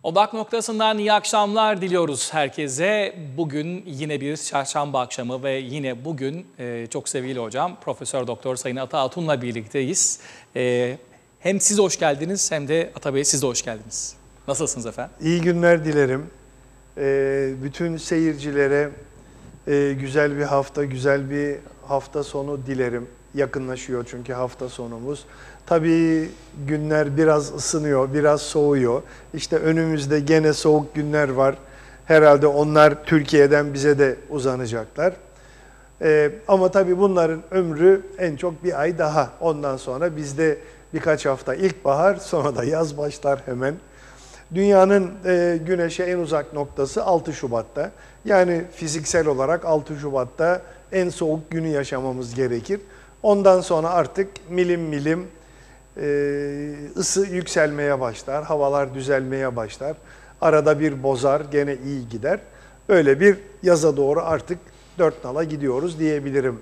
Odak noktasından iyi akşamlar diliyoruz herkese. Bugün yine bir çarşamba akşamı ve yine bugün çok sevgili hocam Profesör Doktor Sayın Ata Atun'la birlikteyiz. Hem siz hoş geldiniz hem de Ata Bey siz de hoş geldiniz. Nasılsınız efendim? İyi günler dilerim. Bütün seyircilere güzel bir hafta, güzel bir hafta sonu dilerim. Yakınlaşıyor çünkü hafta sonumuz. Tabii günler biraz ısınıyor, biraz soğuyor. İşte önümüzde gene soğuk günler var. Herhalde onlar Türkiye'den bize de uzanacaklar. Ama tabii bunların ömrü en çok bir ay daha. Ondan sonra bizde birkaç hafta ilkbahar, sonra da yaz başlar hemen. Dünyanın güneşe en uzak noktası 6 Şubat'ta. Yani fiziksel olarak 6 Şubat'ta en soğuk günü yaşamamız gerekir. Ondan sonra artık milim milim ısı yükselmeye başlar, havalar düzelmeye başlar. Arada bir bozar, gene iyi gider. Öyle bir yaza doğru artık dört nala gidiyoruz diyebilirim.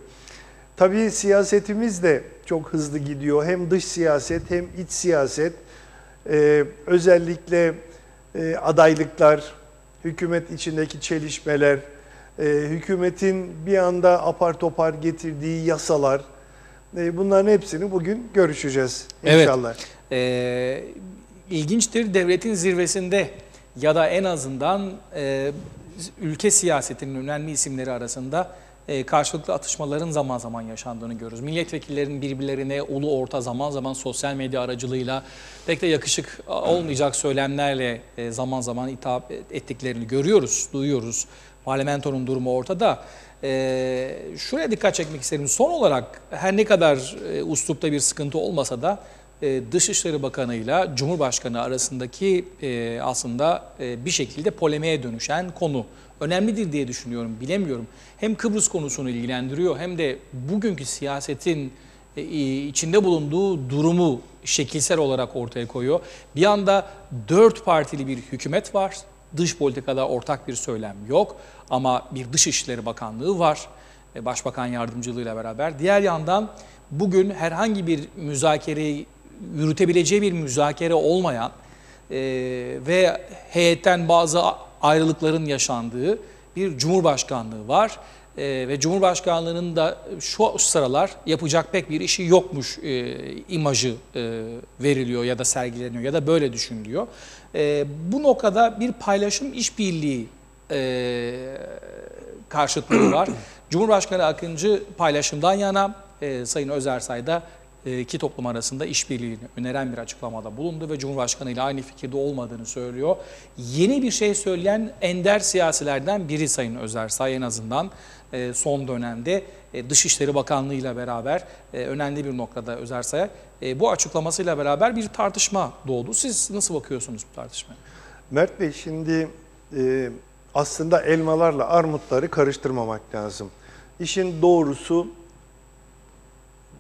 Tabii siyasetimiz de çok hızlı gidiyor. Hem dış siyaset hem iç siyaset. Özellikle adaylıklar, hükümet içindeki çelişmeler, hükümetin bir anda apar topar getirdiği yasalar, bunların hepsini bugün görüşeceğiz inşallah. Evet. İlginçtir, devletin zirvesinde ya da en azından ülke siyasetinin önemli isimleri arasında karşılıklı atışmaların zaman zaman yaşandığını görürüz. Milletvekillerinin birbirlerine ulu orta zaman zaman sosyal medya aracılığıyla pek de yakışık olmayacak söylemlerle zaman zaman hitap ettiklerini görüyoruz, duyuyoruz. Parlamentonun durumu ortada. Şuraya dikkat çekmek isterim. Son olarak her ne kadar üslupta bir sıkıntı olmasa da Dışişleri Bakanı ile Cumhurbaşkanı arasındaki aslında bir şekilde polemiğe dönüşen konu önemlidir diye düşünüyorum, bilemiyorum. Hem Kıbrıs konusunu ilgilendiriyor hem de bugünkü siyasetin içinde bulunduğu durumu şekilsel olarak ortaya koyuyor. Bir yanda 4 partili bir hükümet var. Dış politikada ortak bir söylem yok ama bir Dışişleri Bakanlığı var. Başbakan yardımcılığıyla beraber. Diğer yandan bugün herhangi bir müzakereyi yürütebileceği bir müzakere olmayan ve heyetten bazı ayrılıkların yaşandığı bir Cumhurbaşkanlığı var. Ve Cumhurbaşkanlığının da şu sıralar yapacak pek bir işi yokmuş imajı veriliyor ya da sergileniyor ya da böyle düşünülüyor. Bu noktada bir paylaşım işbirliği karşıtlığı var. Cumhurbaşkanı Akıncı paylaşımdan yana, Sayın Özersay da iki toplum arasında işbirliğini öneren bir açıklamada bulundu ve Cumhurbaşkanı ile aynı fikirde olmadığını söylüyor. Yeni bir şey söyleyen ender siyasilerden biri Sayın Özersay, en azından son dönemde Dışişleri Bakanlığı ile beraber önemli bir noktada Özersay'a bu açıklamasıyla beraber bir tartışma doğdu. Siz nasıl bakıyorsunuz bu tartışmaya? Mert Bey, şimdi aslında elmalarla armutları karıştırmamak lazım. İşin doğrusu,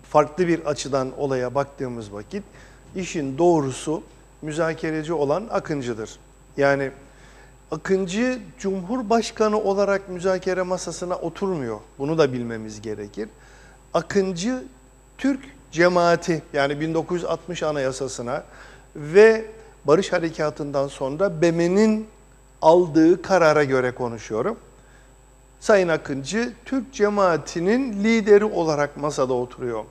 farklı bir açıdan olaya baktığımız vakit işin doğrusu müzakereci olan Akıncı'dır. Yani Akıncı Cumhurbaşkanı olarak müzakere masasına oturmuyor. Bunu da bilmemiz gerekir. Akıncı Türk cemaati, yani 1960 Anayasası'na ve Barış Harekatı'ndan sonra BM'nin aldığı karara göre konuşuyorum. Sayın Akıncı Türk cemaatinin lideri olarak masada oturuyor.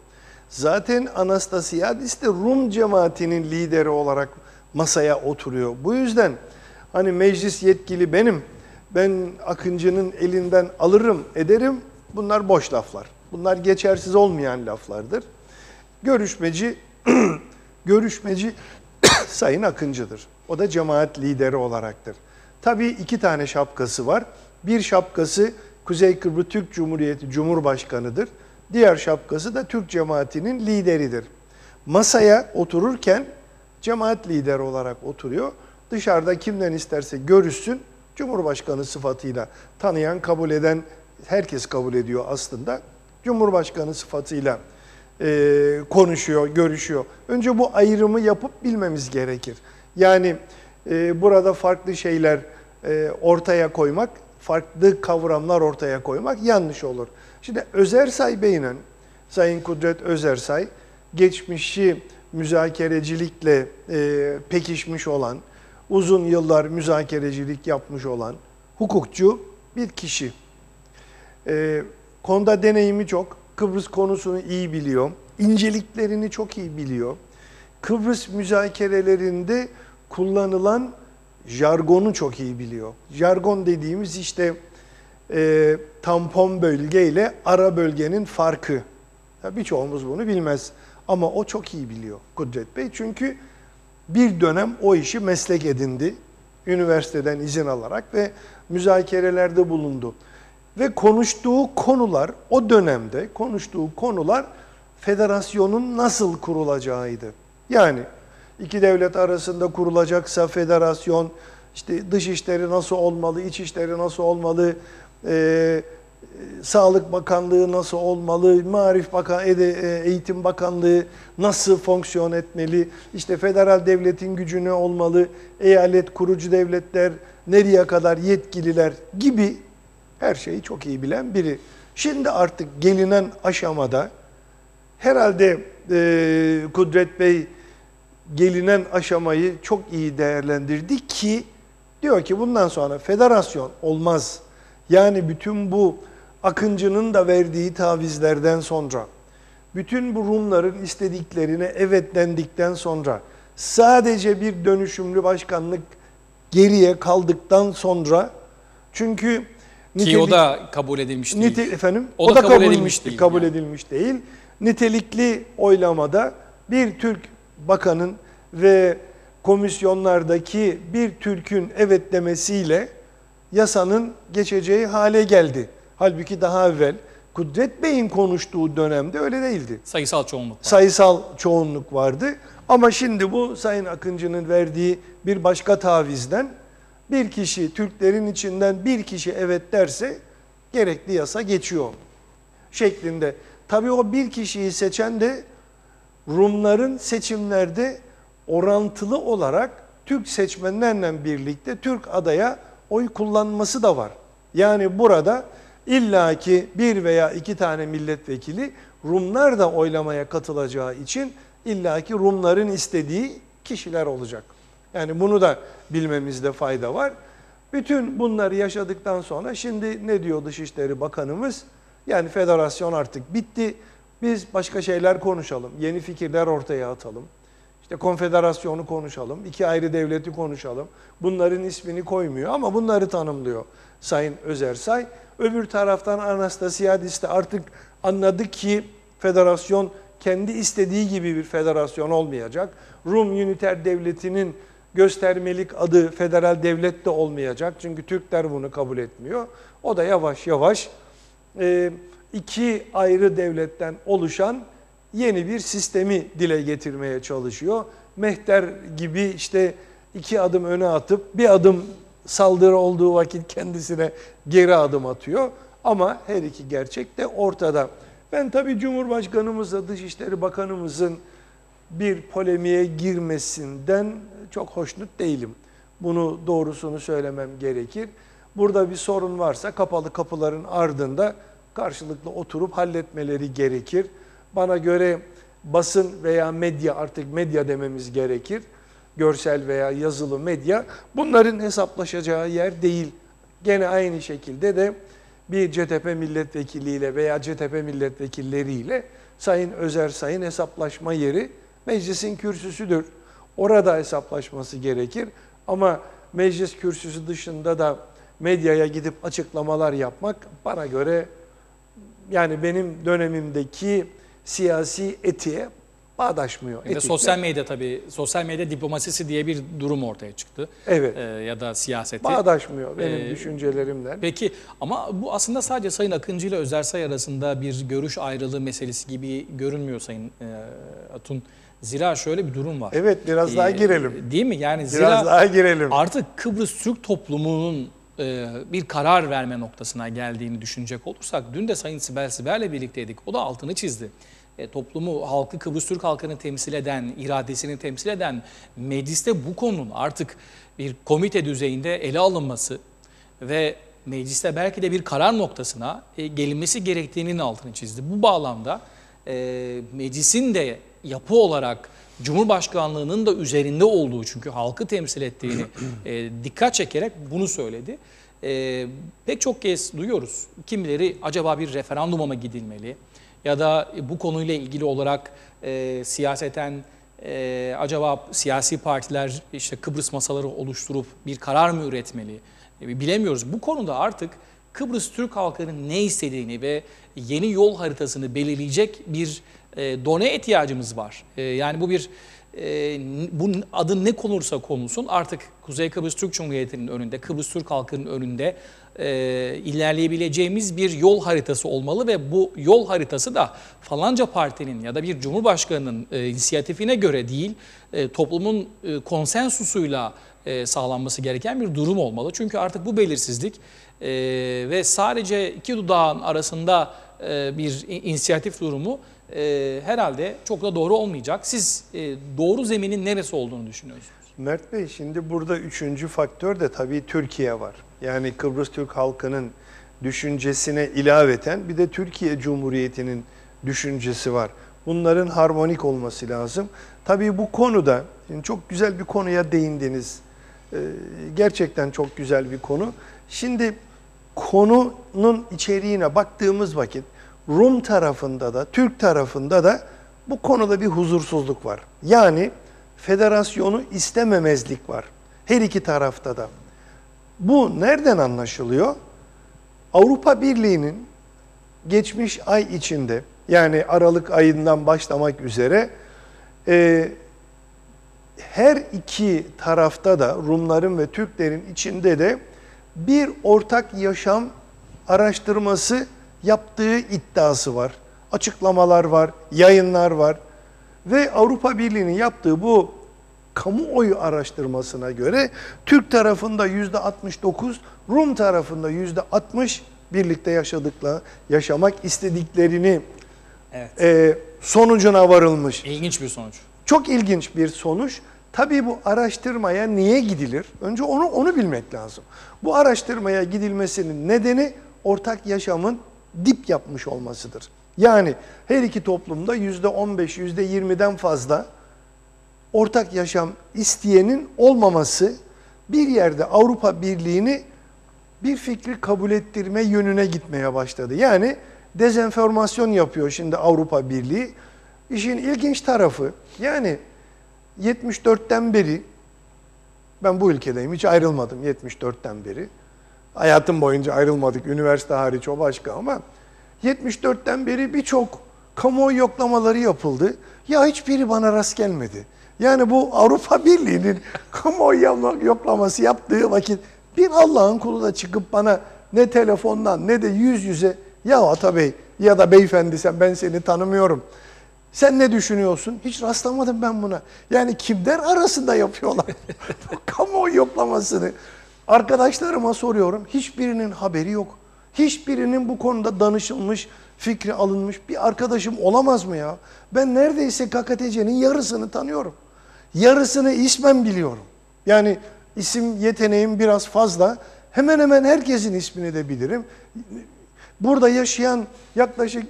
Zaten Anastasiadis de Rum cemaatinin lideri olarak masaya oturuyor. Bu yüzden hani meclis yetkili benim, ben Akıncı'nın elinden alırım ederim, bunlar boş laflar. Bunlar geçersiz olmayan laflardır. Görüşmeci Sayın Akıncı'dır. O da cemaat lideri olaraktır. Tabii iki tane şapkası var. Bir şapkası Kuzey Kıbrıs Türk Cumhuriyeti Cumhurbaşkanı'dır. Diğer şapkası da Türk cemaatinin lideridir. Masaya otururken cemaat lideri olarak oturuyor. Dışarıda kimden isterse görüşsün, Cumhurbaşkanı sıfatıyla tanıyan, kabul eden, herkes kabul ediyor aslında. Cumhurbaşkanı sıfatıyla konuşuyor, görüşüyor. Önce bu ayrımı yapıp bilmemiz gerekir. Yani burada farklı şeyler ortaya koymak, farklı kavramlar ortaya koymak yanlış olur. Şimdi Özersay Bey'le, Sayın Kudret Özersay, geçmişi müzakerecilikle pekişmiş olan, uzun yıllar müzakerecilik yapmış olan hukukçu bir kişi. Konuda deneyimi çok. Kıbrıs konusunu iyi biliyor. İnceliklerini çok iyi biliyor. Kıbrıs müzakerelerinde kullanılan jargonu çok iyi biliyor. Jargon dediğimiz işte tampon bölge ile ara bölgenin farkı. Birçoğumuz bunu bilmez ama o çok iyi biliyor Kudret Bey. Çünkü bir dönem o işi meslek edindi. Üniversiteden izin alarak ve müzakerelerde bulundu. Ve konuştuğu konular, o dönemde konuştuğu konular federasyonun nasıl kurulacağıydı. Yani iki devlet arasında kurulacaksa federasyon, işte dışişleri nasıl olmalı, içişleri nasıl olmalı, Sağlık Bakanlığı nasıl olmalı, Eğitim Bakanlığı nasıl fonksiyon etmeli, işte federal devletin gücü ne olmalı, eyalet kurucu devletler nereye kadar yetkililer gibi her şeyi çok iyi bilen biri. Şimdi artık gelinen aşamada herhalde Kudret Bey gelinen aşamayı çok iyi değerlendirdi ki diyor ki bundan sonra federasyon olmaz. Yani bütün bu Akıncı'nın da verdiği tavizlerden sonra, bütün bu Rumların istediklerine evet dendikten sonra, sadece bir dönüşümlü başkanlık geriye kaldıktan sonra, çünkü ki o da kabul edilmiş değil. Efendim? O da kabul edilmiş değil. Nitelikli oylamada bir Türk bakanın ve komisyonlardaki bir Türk'ün evet demesiyle yasanın geçeceği hale geldi. Halbuki daha evvel Kudret Bey'in konuştuğu dönemde öyle değildi. Sayısal çoğunluk var. Sayısal çoğunluk vardı. Ama şimdi bu Sayın Akıncı'nın verdiği bir başka tavizden bir kişi, Türklerin içinden bir kişi evet derse gerekli yasa geçiyor şeklinde. Tabii o bir kişiyi seçen de Rumların seçimlerde orantılı olarak Türk seçmenlerle birlikte Türk adaya oy kullanması da var. Yani burada illaki bir veya iki tane milletvekili Rumlar da oylamaya katılacağı için illaki Rumların istediği kişiler olacak. Yani bunu da bilmemizde fayda var. Bütün bunları yaşadıktan sonra şimdi ne diyor Dışişleri Bakanımız? Yani federasyon artık bitti. Biz başka şeyler konuşalım. Yeni fikirler ortaya atalım. İşte konfederasyonu konuşalım. İki ayrı devleti konuşalım. Bunların ismini koymuyor ama bunları tanımlıyor Sayın Özersay. Öbür taraftan Anastasiadis de artık anladı ki federasyon kendi istediği gibi bir federasyon olmayacak. Rum Üniter Devleti'nin göstermelik adı federal devlet de olmayacak. Çünkü Türkler bunu kabul etmiyor. O da yavaş yavaş iki ayrı devletten oluşan yeni bir sistemi dile getirmeye çalışıyor. Mehter gibi işte iki adım öne atıp bir adım saldırı olduğu vakit kendisine geri adım atıyor. Ama her iki gerçek de ortada. Ben tabii Cumhurbaşkanımızla Dışişleri Bakanımızın bir polemiğe girmesinden çok hoşnut değilim. Bunu doğrusunu söylemem gerekir. Burada bir sorun varsa kapalı kapıların ardında karşılıklı oturup halletmeleri gerekir. Bana göre basın veya medya, artık medya dememiz gerekir. Görsel veya yazılı medya bunların hesaplaşacağı yer değil. Gene aynı şekilde de bir CTP milletvekiliyle veya CTP milletvekilleriyle Sayın Özersay'ın hesaplaşma yeri meclisin kürsüsüdür. Orada hesaplaşması gerekir. Ama meclis kürsüsü dışında da medyaya gidip açıklamalar yapmak bana göre yani benim dönemimdeki siyasi etiğe bağdaşmıyor. Sosyal medya tabii, sosyal medya diplomasisi diye bir durum ortaya çıktı. Evet. Ya da siyaseti. Bağdaşmıyor benim düşüncelerimden. Peki ama bu aslında sadece Sayın Akıncı ile Özersay arasında bir görüş ayrılığı meselesi gibi görünmüyor Sayın Atun. Zira şöyle bir durum var. Evet, biraz daha girelim. Değil mi? Yani biraz daha girelim. Artık Kıbrıs Türk toplumunun bir karar verme noktasına geldiğini düşünecek olursak, dün de Sayın Sibel Siber'le birlikteydik. O da altını çizdi. Toplumu, halkı, Kıbrıs Türk halkını temsil eden, iradesini temsil eden mecliste bu konunun artık bir komite düzeyinde ele alınması ve mecliste belki de bir karar noktasına gelinmesi gerektiğinin altını çizdi. Bu bağlamda meclisin de yapı olarak Cumhurbaşkanlığının da üzerinde olduğu, çünkü halkı temsil ettiğini dikkat çekerek bunu söyledi. Pek çok kez duyuyoruz. Kimileri acaba bir referanduma mı gidilmeli? Ya da bu konuyla ilgili olarak siyaseten acaba siyasi partiler işte Kıbrıs masaları oluşturup bir karar mı üretmeli? Bilemiyoruz. Bu konuda artık Kıbrıs Türk halkının ne istediğini ve yeni yol haritasını belirleyecek bir done ihtiyacımız var. Yani bu bir bunun adı ne konursa konulsun artık Kuzey Kıbrıs Türk Cumhuriyeti'nin önünde, Kıbrıs Türk halkının önünde ilerleyebileceğimiz bir yol haritası olmalı ve bu yol haritası da falanca partinin ya da bir cumhurbaşkanının inisiyatifine göre değil, toplumun konsensusuyla sağlanması gereken bir durum olmalı. Çünkü artık bu belirsizlik ve sadece iki dudağın arasında bir inisiyatif durumu herhalde çok da doğru olmayacak. Siz doğru zeminin neresi olduğunu düşünüyorsunuz? Mert Bey, şimdi burada üçüncü faktör de tabii Türkiye var. Yani Kıbrıs Türk halkının düşüncesine ilaveten bir de Türkiye Cumhuriyeti'nin düşüncesi var. Bunların harmonik olması lazım. Tabii bu konuda şimdi çok güzel bir konuya değindiniz. Gerçekten çok güzel bir konu. Şimdi konunun içeriğine baktığımız vakit Rum tarafında da Türk tarafında da bu konuda bir huzursuzluk var. Yani federasyonu istememezlik var. Her iki tarafta da. Bu nereden anlaşılıyor? Avrupa Birliği'nin geçmiş ay içinde, yani Aralık ayından başlamak üzere her iki tarafta da, Rumların ve Türklerin içinde de bir ortak yaşam araştırması yaptığı iddiası var. Açıklamalar var, yayınlar var. Ve Avrupa Birliği'nin yaptığı bu kamuoyu araştırmasına göre Türk tarafında %69, Rum tarafında %60 birlikte yaşamak istediklerini sonucuna varılmış. İlginç bir sonuç. Çok ilginç bir sonuç. Tabii bu araştırmaya niye gidilir? Önce onu bilmek lazım. Bu araştırmaya gidilmesinin nedeni ortak yaşamın dip yapmış olmasıdır. Yani her iki toplumda %15, %20'den fazla ortak yaşam isteyenin olmaması bir yerde Avrupa Birliği'ni bir fikri kabul ettirme yönüne gitmeye başladı. Yani dezenformasyon yapıyor şimdi Avrupa Birliği. İşin ilginç tarafı, yani 74'ten beri, ben bu ülkedeyim, hiç ayrılmadım 74'ten beri. Hayatım boyunca ayrılmadık, üniversite hariç, o başka, ama 74'ten beri birçok kamuoyu yoklamaları yapıldı. Ya hiçbiri bana rast gelmedi. Yani bu Avrupa Birliği'nin kamuoyu yoklaması yaptığı vakit bir Allah'ın kulu da çıkıp bana ne telefondan ne de yüz yüze, ya Atabey ya da beyefendi ben seni tanımıyorum, sen ne düşünüyorsun? Hiç rastlamadım ben buna. Yani kimler arasında yapıyorlar bu kamuoyu yoklamasını? Arkadaşlarıma soruyorum, hiçbirinin haberi yok. Hiçbirinin bu konuda danışılmış, fikri alınmış bir arkadaşım olamaz mı ya? Ben neredeyse KKTC'nin yarısını tanıyorum. Yarısını ismen biliyorum. Yani isim yeteneğim biraz fazla. Hemen hemen herkesin ismini de bilirim. Burada yaşayan yaklaşık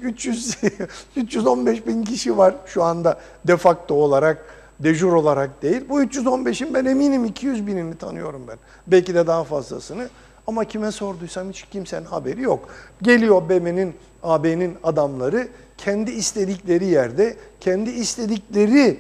315 bin kişi var şu anda de facto olarak, dejur olarak değil. Bu 315'in ben eminim 200 binini tanıyorum ben. Belki de daha fazlasını. Ama kime sorduysam hiç kimsenin haberi yok. Geliyor BM'nin, AB'nin adamları kendi istedikleri yerde, kendi istedikleri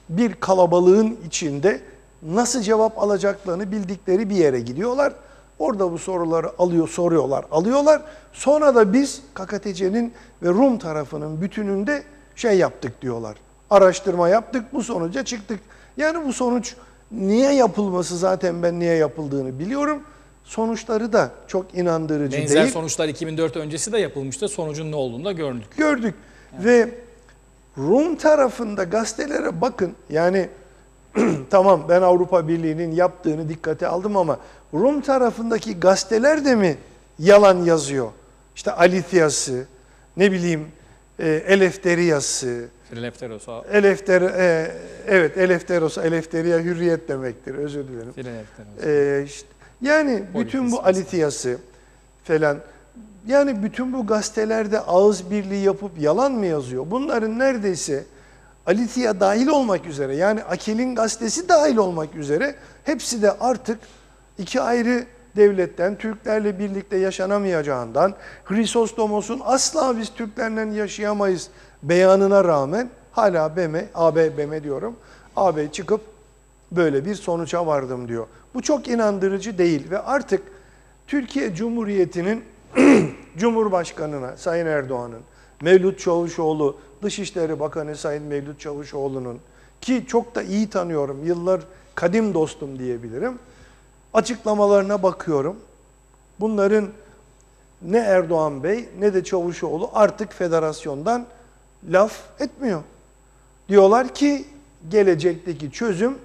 bir kalabalığın içinde nasıl cevap alacaklarını bildikleri bir yere gidiyorlar. Orada bu soruları soruyorlar, alıyorlar. Sonra da biz KKTC'nin ve Rum tarafının bütününde yaptık diyorlar. Araştırma yaptık, bu sonuca çıktık. Yani bu sonuç niye yapılması, zaten ben niye yapıldığını biliyorum. Sonuçları da çok inandırıcı değil. Benzer sonuçlar 2004 öncesi de yapılmıştı. Sonucun ne olduğunu da gördük. Gördük. Yani. Ve Rum tarafında gazetelere bakın. Yani tamam, ben Avrupa Birliği'nin yaptığını dikkate aldım ama Rum tarafındaki gazeteler de mi yalan yazıyor? İşte Alithiyası, ne bileyim Elefteriyası. Elefteriya hürriyet demektir, özür dilerim. Yani bütün bu Alithiyası falan, yani bütün bu gazetelerde ağız birliği yapıp yalan mı yazıyor? Bunların neredeyse Alitya dahil olmak üzere, yani Akil'in gazetesi dahil olmak üzere hepsi de artık iki ayrı devletten, Türklerle birlikte yaşanamayacağından, Hrisostomos'un asla biz Türklerle yaşayamayız beyanına rağmen hala AB diyorum, AB çıkıp böyle bir sonuca vardım diyor. Bu çok inandırıcı değil ve artık Türkiye Cumhuriyeti'nin Cumhurbaşkanı'na, Sayın Erdoğan'ın, Mevlüt Çavuşoğlu, Dışişleri Bakanı Sayın Mevlüt Çavuşoğlu'nun, ki çok da iyi tanıyorum, yıllar kadim dostum diyebilirim, açıklamalarına bakıyorum. Bunların ne Erdoğan Bey ne de Çavuşoğlu artık federasyondan laf etmiyor. Diyorlar ki gelecekteki çözüm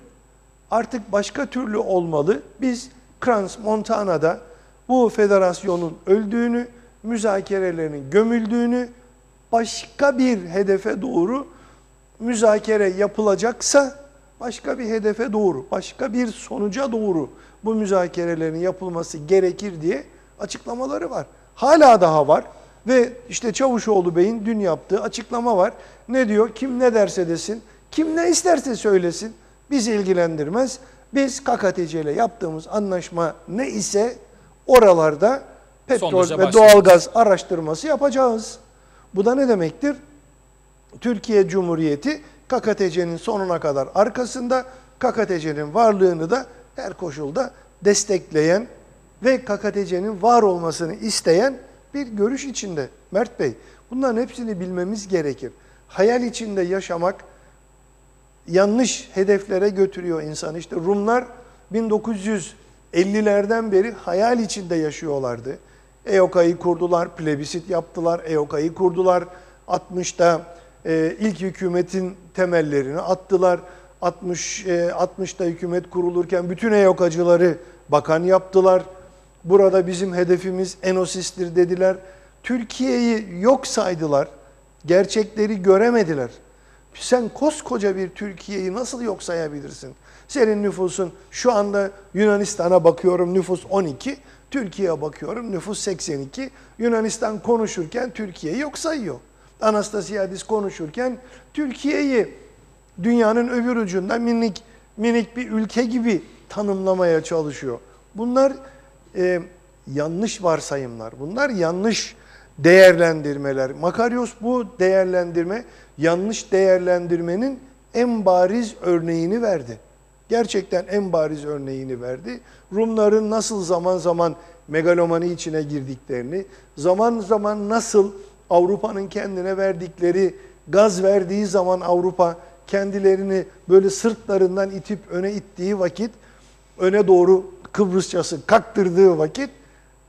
artık başka türlü olmalı. Biz Crans-Montana'da bu federasyonun öldüğünü, müzakerelerin gömüldüğünü, başka bir hedefe doğru müzakere yapılacaksa başka bir hedefe doğru, başka bir sonuca doğru bu müzakerelerin yapılması gerekir diye açıklamaları var. Hala daha var ve işte Çavuşoğlu Bey'in dün yaptığı açıklama var. Ne diyor? Kim ne derse desin, kim ne isterse söylesin, bizi ilgilendirmez. Biz KKTC ile yaptığımız anlaşma ne ise oralarda petrol Sonuca ve doğalgaz araştırması yapacağız. Bu da ne demektir? Türkiye Cumhuriyeti KKTC'nin sonuna kadar arkasında, KKTC'nin varlığını da her koşulda destekleyen ve KKTC'nin var olmasını isteyen bir görüş içinde. Mert Bey, bunların hepsini bilmemiz gerekir. Hayal içinde yaşamak yanlış hedeflere götürüyor insanı. İşte Rumlar 1950'lerden beri hayal içinde yaşıyorlardı. EOKA'yı kurdular, plebisit yaptılar, EOKA'yı kurdular. 60'ta ilk hükümetin temellerini attılar. 60'ta hükümet kurulurken bütün EOKA'cıları bakan yaptılar. Burada bizim hedefimiz Enosis'tir dediler. Türkiye'yi yok saydılar. Gerçekleri göremediler. Sen koskoca bir Türkiye'yi nasıl yok sayabilirsin? Senin nüfusun şu anda Yunanistan'a bakıyorum nüfus 12, Türkiye'ye bakıyorum nüfus 82. Yunanistan konuşurken Türkiye'yi yok sayıyor. Anastasiadis konuşurken Türkiye'yi dünyanın öbür ucunda minik bir ülke gibi tanımlamaya çalışıyor. Bunlar yanlış varsayımlar, bunlar yanlış değerlendirmeler. Makarios bu değerlendirme, yanlış değerlendirmenin en bariz örneğini verdi. Gerçekten en bariz örneğini verdi. Rumların nasıl zaman zaman megalomani içine girdiklerini, zaman zaman nasıl Avrupa'nın kendine verdikleri, gaz verdiği zaman Avrupa kendilerini böyle sırtlarından itip öne ittiği vakit, öne doğru Kıbrısçası kaktırdığı vakit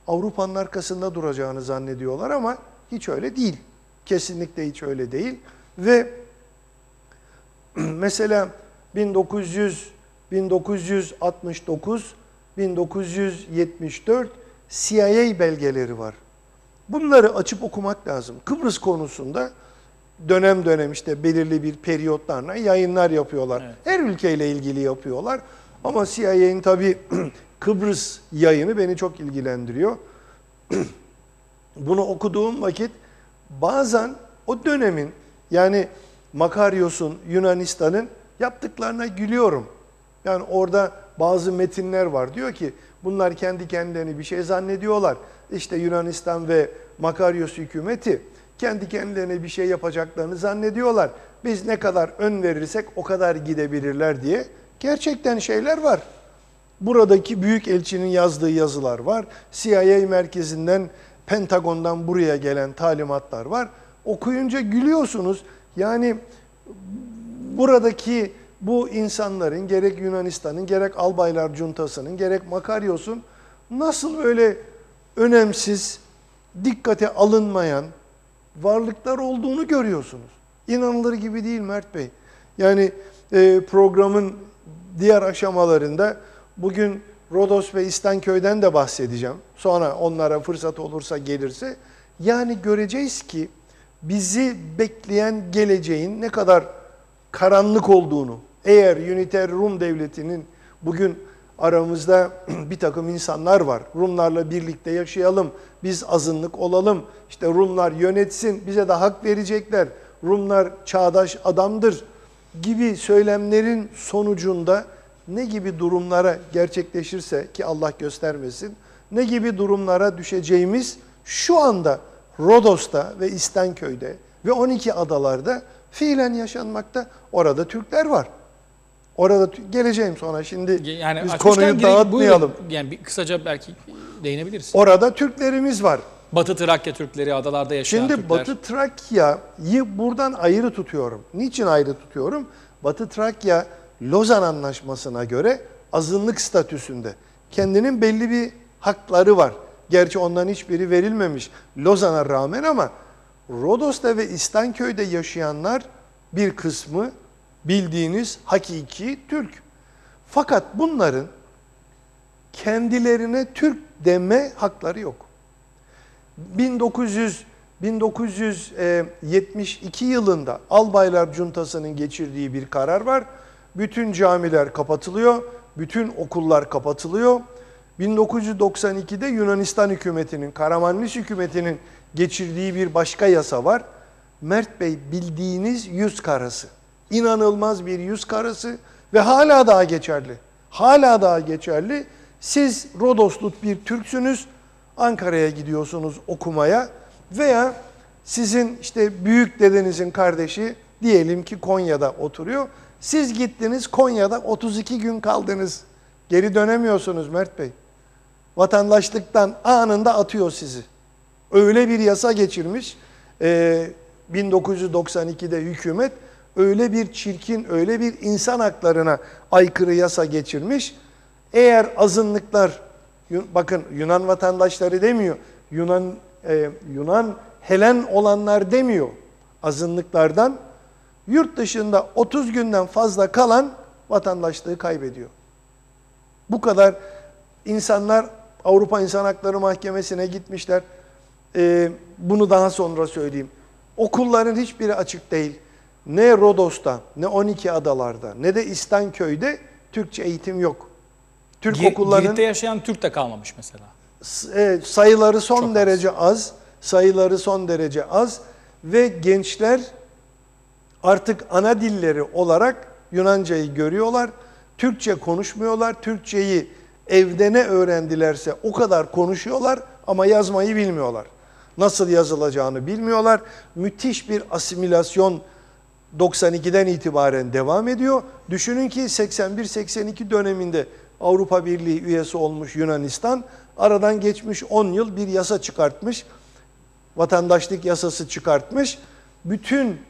Avrupa'nın arkasında duracağını zannediyorlar ama hiç öyle değil. Kesinlikle hiç öyle değil. Ve mesela 1969, 1974 CIA belgeleri var. Bunları açıp okumak lazım. Kıbrıs konusunda dönem dönem işte belirli bir periyotlarla yayınlar yapıyorlar. Evet. Her ülkeyle ilgili yapıyorlar. Ama CIA'nin tabii Kıbrıs yayını beni çok ilgilendiriyor. Bunu okuduğum vakit bazen o dönemin, yani Makarios'un, Yunanistan'ın yaptıklarına gülüyorum. Yani orada bazı metinler var. Diyor ki bunlar kendi kendilerini bir şey zannediyorlar. İşte Yunanistan ve Makarios hükümeti kendi kendilerine bir şey yapacaklarını zannediyorlar. Biz ne kadar ön verirsek o kadar gidebilirler diye. Gerçekten şeyler var. Buradaki büyükelçinin yazdığı yazılar var. CIA merkezinden, Pentagon'dan buraya gelen talimatlar var. Okuyunca gülüyorsunuz. Yani buradaki bu insanların, gerek Yunanistan'ın, gerek Albaylar Cuntası'nın, gerek Makarios'un nasıl böyle önemsiz, dikkate alınmayan varlıklar olduğunu görüyorsunuz. İnanılır gibi değil Mert Bey. Yani programın diğer aşamalarında bugün Rodos ve İstanköy'den de bahsedeceğim. Sonra onlara fırsat olursa gelirse. Yani göreceğiz ki bizi bekleyen geleceğin ne kadar karanlık olduğunu, eğer Üniter Rum Devleti'nin bugün aramızda bir takım insanlar var. Rumlarla birlikte yaşayalım, biz azınlık olalım, işte Rumlar yönetsin, bize de hak verecekler. Rumlar çağdaş adamdır, gibi söylemlerin sonucunda ne gibi durumlara gerçekleşirse, ki Allah göstermesin, ne gibi durumlara düşeceğimiz şu anda Rodos'ta ve İstenköy'de ve 12 adalarda fiilen yaşanmakta. Orada Türkler var. Orada geleceğim sonra, şimdi Yani biz açmışken konuyu dağıtmayalım. buyurun. Yani bir kısaca belki değinebiliriz. Orada Türklerimiz var. Batı Trakya Türkleri, adalarda yaşayan Şimdi Türkler. Batı Trakya'yı buradan ayrı tutuyorum. Niçin ayrı tutuyorum? Batı Trakya Lozan Anlaşması'na göre azınlık statüsünde. Kendinin belli bir hakları var. Gerçi onların hiçbiri verilmemiş Lozan'a rağmen, ama Rodos'ta ve İstenköy'de yaşayanlar bir kısmı bildiğiniz hakiki Türk. Fakat bunların kendilerine Türk deme hakları yok. 1972 yılında Albaylar Cuntası'nın geçirdiği bir karar var. Bütün camiler kapatılıyor, bütün okullar kapatılıyor. 1992'de Yunanistan hükümetinin, Karamanlis hükümetinin geçirdiği bir başka yasa var. Mert Bey, bildiğiniz yüz karası. İnanılmaz bir yüz karası ve hala daha geçerli. Hala daha geçerli. Siz Rodoslu bir Türksünüz, Ankara'ya gidiyorsunuz okumaya veya sizin işte büyük dedenizin kardeşi diyelim ki Konya'da oturuyor. Siz gittiniz Konya'da 32 gün kaldınız. Geri dönemiyorsunuz Mert Bey. Vatandaşlıktan anında atıyor sizi. Öyle bir yasa geçirmiş 1992'de hükümet. Öyle bir çirkin, öyle bir insan haklarına aykırı yasa geçirmiş. Eğer azınlıklar, bakın Yunan vatandaşları demiyor, Yunan Helen olanlar demiyor, azınlıklardan yurt dışında 30 günden fazla kalan vatandaşlığı kaybediyor. Bu kadar insanlar Avrupa İnsan Hakları Mahkemesi'ne gitmişler. Bunu daha sonra söyleyeyim. Okulların hiçbiri açık değil. Ne Rodos'ta, ne 12 adalarda, ne de İstenköy'de Türkçe eğitim yok. Türk okullarının Girit'te yaşayan Türk de kalmamış mesela. sayıları son Çok derece az. Sayıları son derece az ve gençler artık ana dilleri olarak Yunancayı görüyorlar. Türkçe konuşmuyorlar. Türkçeyi evde ne öğrendilerse o kadar konuşuyorlar ama yazmayı bilmiyorlar. Nasıl yazılacağını bilmiyorlar. Müthiş bir asimilasyon 92'den itibaren devam ediyor. Düşünün ki 81-82 döneminde Avrupa Birliği üyesi olmuş Yunanistan, aradan geçmiş 10 yıl bir yasa çıkartmış. Vatandaşlık yasası çıkartmış. Bütün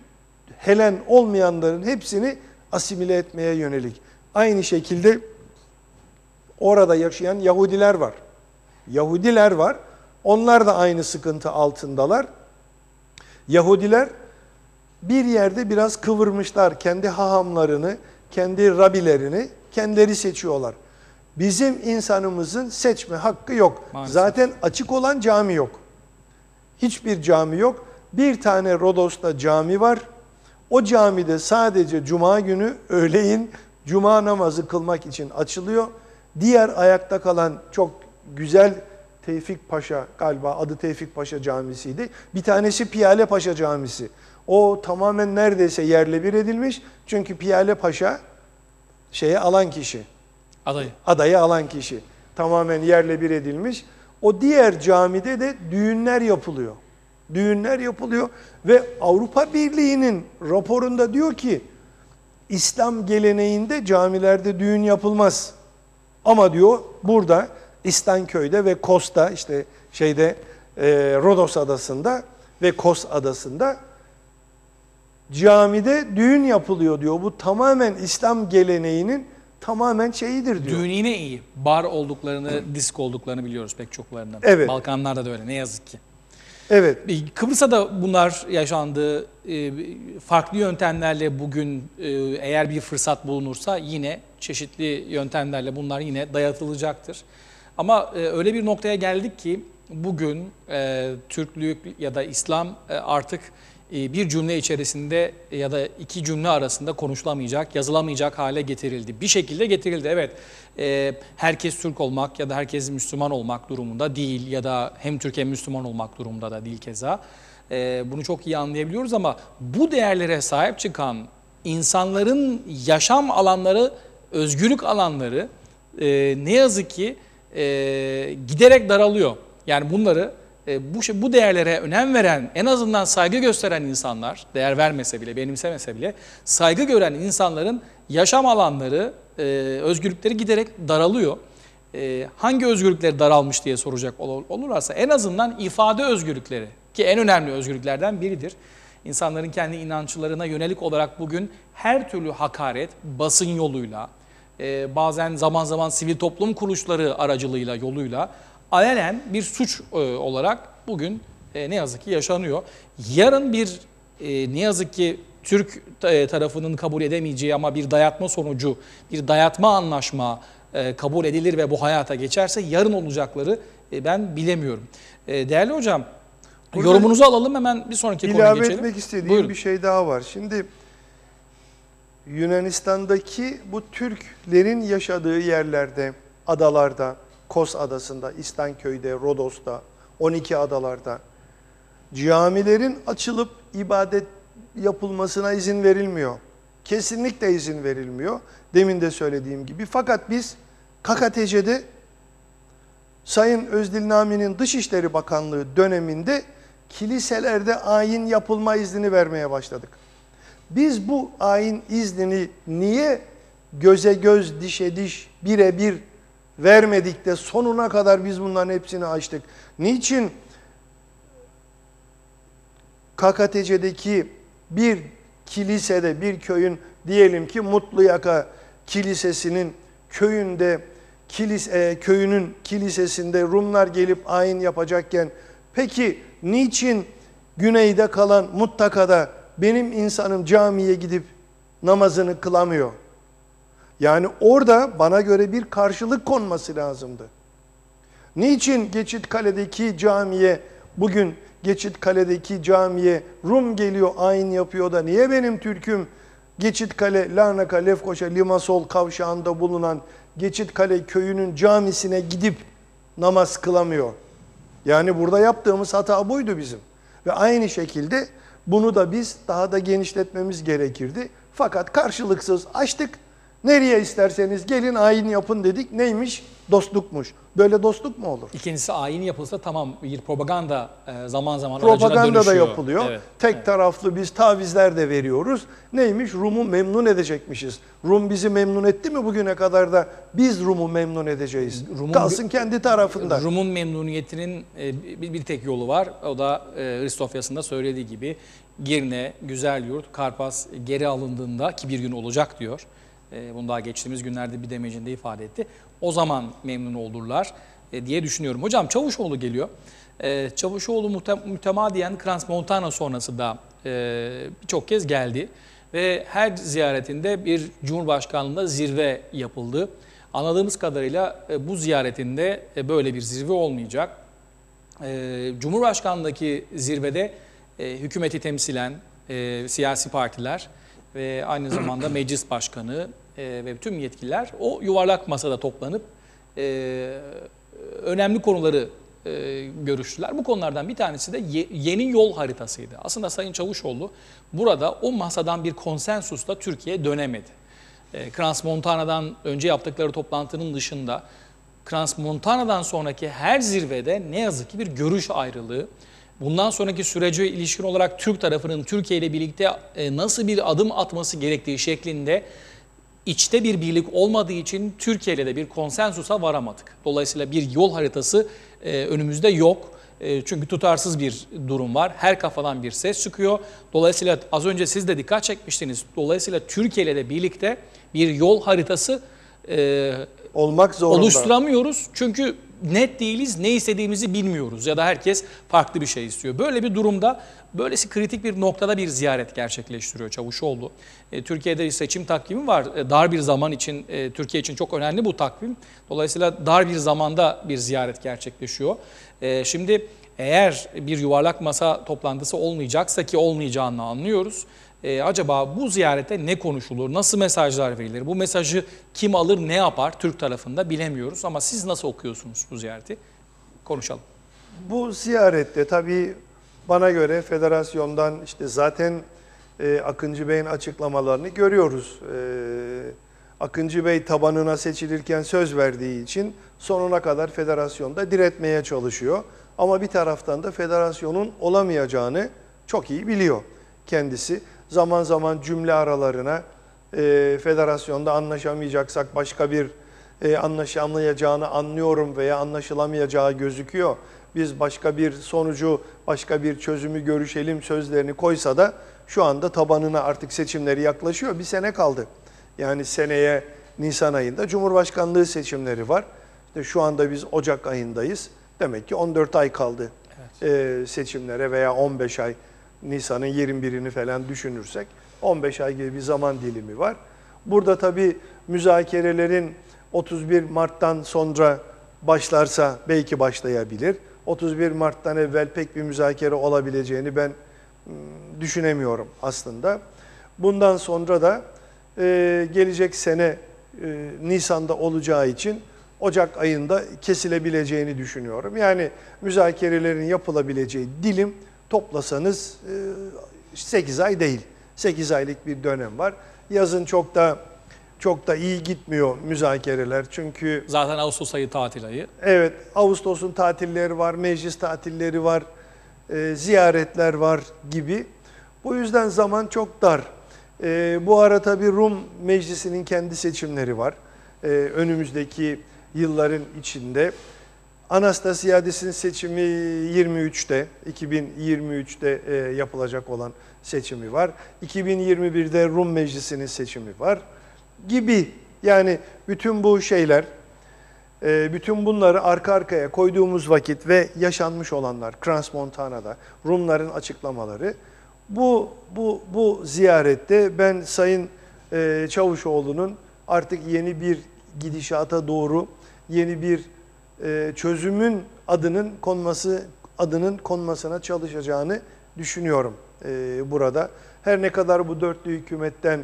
Helen olmayanların hepsini asimile etmeye yönelik. Aynı şekilde orada yaşayan Yahudiler var. Yahudiler var. Onlar da aynı sıkıntı altındalar. Yahudiler bir yerde biraz kıvırmışlar. Kendi hahamlarını, kendi rabilerini kendileri seçiyorlar. Bizim insanımızın seçme hakkı yok. Maalesef. Zaten açık olan cami yok. Hiçbir cami yok. Bir tane Rodos'ta cami var. O camide sadece cuma günü öğleyin cuma namazı kılmak için açılıyor. Diğer ayakta kalan çok güzel Tevfik Paşa, galiba adı Tevfik Paşa Camisi'ydi. Bir tanesi Piyale Paşa Camisi. O tamamen neredeyse yerle bir edilmiş. Çünkü Piyale Paşa alan kişi. Adayı alan kişi. Tamamen yerle bir edilmiş. O diğer camide de düğünler yapılıyor. Düğünler yapılıyor ve Avrupa Birliği'nin raporunda diyor ki İslam geleneğinde camilerde düğün yapılmaz. Ama diyor burada İstenköy'de ve Kos'ta Rodos adasında ve Kos adasında camide düğün yapılıyor diyor. Bu tamamen İslam geleneğinin tamamen şeyidir diyor. Düğün yine iyi. Bar olduklarını, disk olduklarını biliyoruz pek çoklarından. Evet. Balkanlarda da öyle ne yazık ki. Evet. Kıbrıs'ta da bunlar yaşandı. Farklı yöntemlerle bugün eğer bir fırsat bulunursa yine çeşitli yöntemlerle bunlar yine dayatılacaktır. Ama öyle bir noktaya geldik ki bugün Türklük ya da İslam artık bir cümle içerisinde ya da iki cümle arasında konuşulamayacak, yazılamayacak hale getirildi. Bir şekilde getirildi. Evet, herkes Türk olmak ya da herkes Müslüman olmak durumunda değil ya da hem Türk hem Müslüman olmak durumunda da değil keza. Bunu çok iyi anlayabiliyoruz ama bu değerlere sahip çıkan insanların yaşam alanları, özgürlük alanları ne yazık ki giderek daralıyor. Yani bunları bu değerlere önem veren, en azından saygı gösteren insanlar, değer vermese bile, benimsemese bile saygı gören insanların yaşam alanları, özgürlükleri giderek daralıyor. Hangi özgürlükleri daralmış diye soracak olurlarsa en azından ifade özgürlükleri, ki en önemli özgürlüklerden biridir. İnsanların kendi inançlarına yönelik olarak bugün her türlü hakaret basın yoluyla, bazen zaman zaman sivil toplum kuruluşları aracılığıyla, yoluyla alenen bir suç olarak bugün ne yazık ki yaşanıyor. Yarın bir ne yazık ki Türk tarafının kabul edemeyeceği ama bir dayatma sonucu, bir dayatma anlaşma kabul edilir ve bu hayata geçerse yarın olacakları ben bilemiyorum. Değerli hocam, burada yorumunuzu alalım, hemen bir sonraki konuya geçelim. İlave etmek istediğim Buyurun. bir şey daha var. Şimdi Yunanistan'daki bu Türklerin yaşadığı yerlerde, adalarda, Kos Adası'nda, İstanköy'de, Rodos'ta, 12 adalarda camilerin açılıp ibadet yapılmasına izin verilmiyor. Kesinlikle izin verilmiyor. Demin de söylediğim gibi. Fakat biz KKTC'de Sayın Özdil Nami'nin Dışişleri Bakanlığı döneminde kiliselerde ayin yapılma izni vermeye başladık. Biz bu ayin iznini niye göze göz, dişe diş, birebir vermedik de sonuna kadar biz bunların hepsini açtık? Niçin KKTC'deki bir kilisede, bir köyün, diyelim ki Mutluyaka Kilisesi'nin köyünde, köyünün kilisesinde Rumlar gelip ayin yapacakken, peki niçin güneyde kalan Muttaka'da benim insanım camiye gidip namazını kılamıyor? Yani orada bana göre bir karşılık konması lazımdı. Niçin Geçitkale'deki camiye, bugün Geçitkale'deki camiye Rum geliyor ayin yapıyor da niye benim Türk'üm Geçitkale, Larnaka, Lefkoşa, Limasol kavşağında bulunan Geçitkale köyünün camisine gidip namaz kılamıyor? Yani burada yaptığımız hata buydu bizim. Ve aynı şekilde bunu da biz daha da genişletmemiz gerekirdi. Fakat karşılıksız açtık. Nereye isterseniz gelin ayin yapın dedik. Neymiş? Dostlukmuş. Böyle dostluk mu olur? İkincisi, ayin yapılsa tamam, bir propaganda zaman zaman aracına Propaganda da dönüşüyor. yapılıyor. Evet. Tek taraflı biz tavizler de veriyoruz. Neymiş? Rum'u memnun edecekmişiz. Rum bizi memnun etti mi bugüne kadar da biz Rum'u memnun edeceğiz. Kalsın kendi tarafında. Rum'un memnuniyetinin bir tek yolu var. O da Hristofyas'ın da söylediği gibi Girne, Güzelyurt, Karpas geri alındığında, ki bir gün olacak diyor. Bunu daha geçtiğimiz günlerde bir demecinde ifade etti. O zaman memnun olurlar diye düşünüyorum. Hocam, Çavuşoğlu geliyor. Çavuşoğlu mütemadiyen Crans-Montana sonrası da birçok kez geldi. Ve her ziyaretinde bir Cumhurbaşkanlığında zirve yapıldı. Anladığımız kadarıyla bu ziyaretinde böyle bir zirve olmayacak. Cumhurbaşkanlığındaki zirvede hükümeti temsilen siyasi partiler ve aynı zamanda meclis başkanı ve tüm yetkililer o yuvarlak masada toplanıp önemli konuları görüştüler. Bu konulardan bir tanesi de yeni yol haritasıydı. Aslında Sayın Çavuşoğlu burada o masadan bir konsensusla Türkiye'ye dönemedi. Crans-Montana'dan önce yaptıkları toplantının dışında Crans-Montana'dan sonraki her zirvede ne yazık ki bir görüş ayrılığı, bundan sonraki sürece ilişkin olarak Türk tarafının Türkiye ile birlikte nasıl bir adım atması gerektiği şeklinde içte bir birlik olmadığı için Türkiye ile de bir konsensusa varamadık. Dolayısıyla bir yol haritası önümüzde yok. Çünkü tutarsız bir durum var. Her kafadan bir ses çıkıyor. Dolayısıyla az önce siz de dikkat çekmiştiniz. Dolayısıyla Türkiye ile de birlikte bir yol haritası olmak zorunda. Oluşturamıyoruz. Çünkü net değiliz, ne istediğimizi bilmiyoruz ya da herkes farklı bir şey istiyor. Böyle bir durumda, böylesi kritik bir noktada bir ziyaret gerçekleştiriyor Çavuşoğlu. Türkiye'de seçim takvimi var. Dar bir zaman için, Türkiye için çok önemli bu takvim. Dolayısıyla dar bir zamanda bir ziyaret gerçekleşiyor. Şimdi eğer bir yuvarlak masa toplantısı olmayacaksa, ki olmayacağını anlıyoruz, acaba bu ziyarette ne konuşulur, nasıl mesajlar verilir, bu mesajı kim alır, ne yapar Türk tarafında bilemiyoruz. Ama siz nasıl okuyorsunuz bu ziyareti? Konuşalım. Bu ziyarette tabii bana göre federasyondan işte zaten Akıncı Bey'in açıklamalarını görüyoruz. Akıncı Bey tabanına seçilirken söz verdiği için sonuna kadar federasyonda diretmeye çalışıyor. Ama bir taraftan da federasyonun olamayacağını çok iyi biliyor kendisi. Zaman zaman cümle aralarına federasyonda anlaşamayacaksak başka bir anlaşamayacağını anlıyorum veya anlaşılamayacağı gözüküyor. Biz başka bir sonucu, başka bir çözümü görüşelim sözlerini koysa da şu anda tabanına artık seçimleri yaklaşıyor. Bir sene kaldı. Yani seneye Nisan ayında Cumhurbaşkanlığı seçimleri var. İşte şu anda biz Ocak ayındayız. Demek ki 14 ay kaldı seçimlere veya 15 ay. Nisan'ın 21'ini falan düşünürsek 15 ay gibi bir zaman dilimi var. Burada tabii müzakerelerin 31 Mart'tan sonra başlarsa belki başlayabilir. 31 Mart'tan evvel pek bir müzakere olabileceğini ben düşünemiyorum aslında. Bundan sonra da gelecek sene Nisan'da olacağı için Ocak ayında kesilebileceğini düşünüyorum. Yani müzakerelerin yapılabileceği dilim toplasanız 8 ay değil. 8 aylık bir dönem var. Yazın çok da iyi gitmiyor müzakereler. Çünkü Zaten Ağustos ayı tatil ayı. evet, Ağustos'un tatilleri var, meclis tatilleri var, ziyaretler var gibi. Bu yüzden zaman çok dar. Bu ara tabii Rum Meclisi'nin kendi seçimleri var. Önümüzdeki yılların içinde. Anastasiadis'in seçimi 2023'te yapılacak olan seçimi var. 2021'de Rum Meclisi'nin seçimi var gibi. Yani bütün bu şeyler, bütün bunları arka arkaya koyduğumuz vakit ve yaşanmış olanlar, Crans-Montana'da Rumların açıklamaları, bu ziyarette ben Sayın Çavuşoğlu'nun artık yeni bir gidişata doğru, yeni bir çözümün adının konmasına çalışacağını düşünüyorum burada. Her ne kadar bu dörtlü hükümetten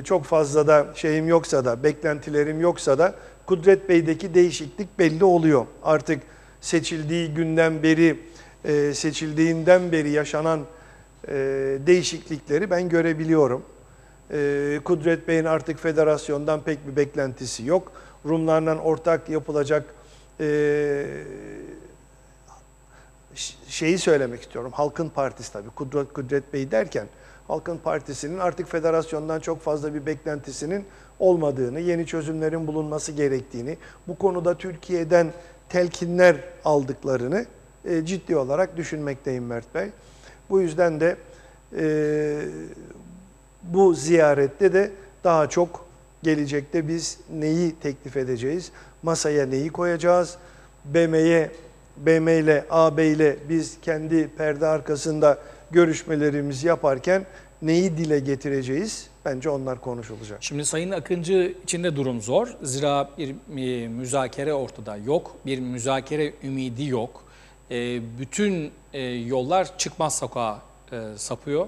çok fazla da şeyim yoksa da, beklentilerim yoksa da Kudret Bey'deki değişiklik belli oluyor. Artık seçildiğinden beri yaşanan değişiklikleri ben görebiliyorum. Kudret Bey'in artık federasyondan pek bir beklentisi yok. Rumlarla ortak yapılacak şeyi söylemek istiyorum. Halkın Partisi tabii. Kudret Bey derken Halkın Partisi'nin artık federasyondan çok fazla bir beklentisinin olmadığını, yeni çözümlerin bulunması gerektiğini, bu konuda Türkiye'den telkinler aldıklarını ciddi olarak düşünmekteyim Mert Bey. Bu yüzden de bu ziyarette de daha çok gelecekte biz neyi teklif edeceğiz, masaya neyi koyacağız, BM ile AB ile biz kendi perde arkasında görüşmelerimizi yaparken neyi dile getireceğiz? Bence onlar konuşulacak. Şimdi Sayın Akıncı için de durum zor. Zira bir müzakere ortada yok. Bir müzakere ümidi yok. Bütün yollar çıkmaz sokağa sapıyor.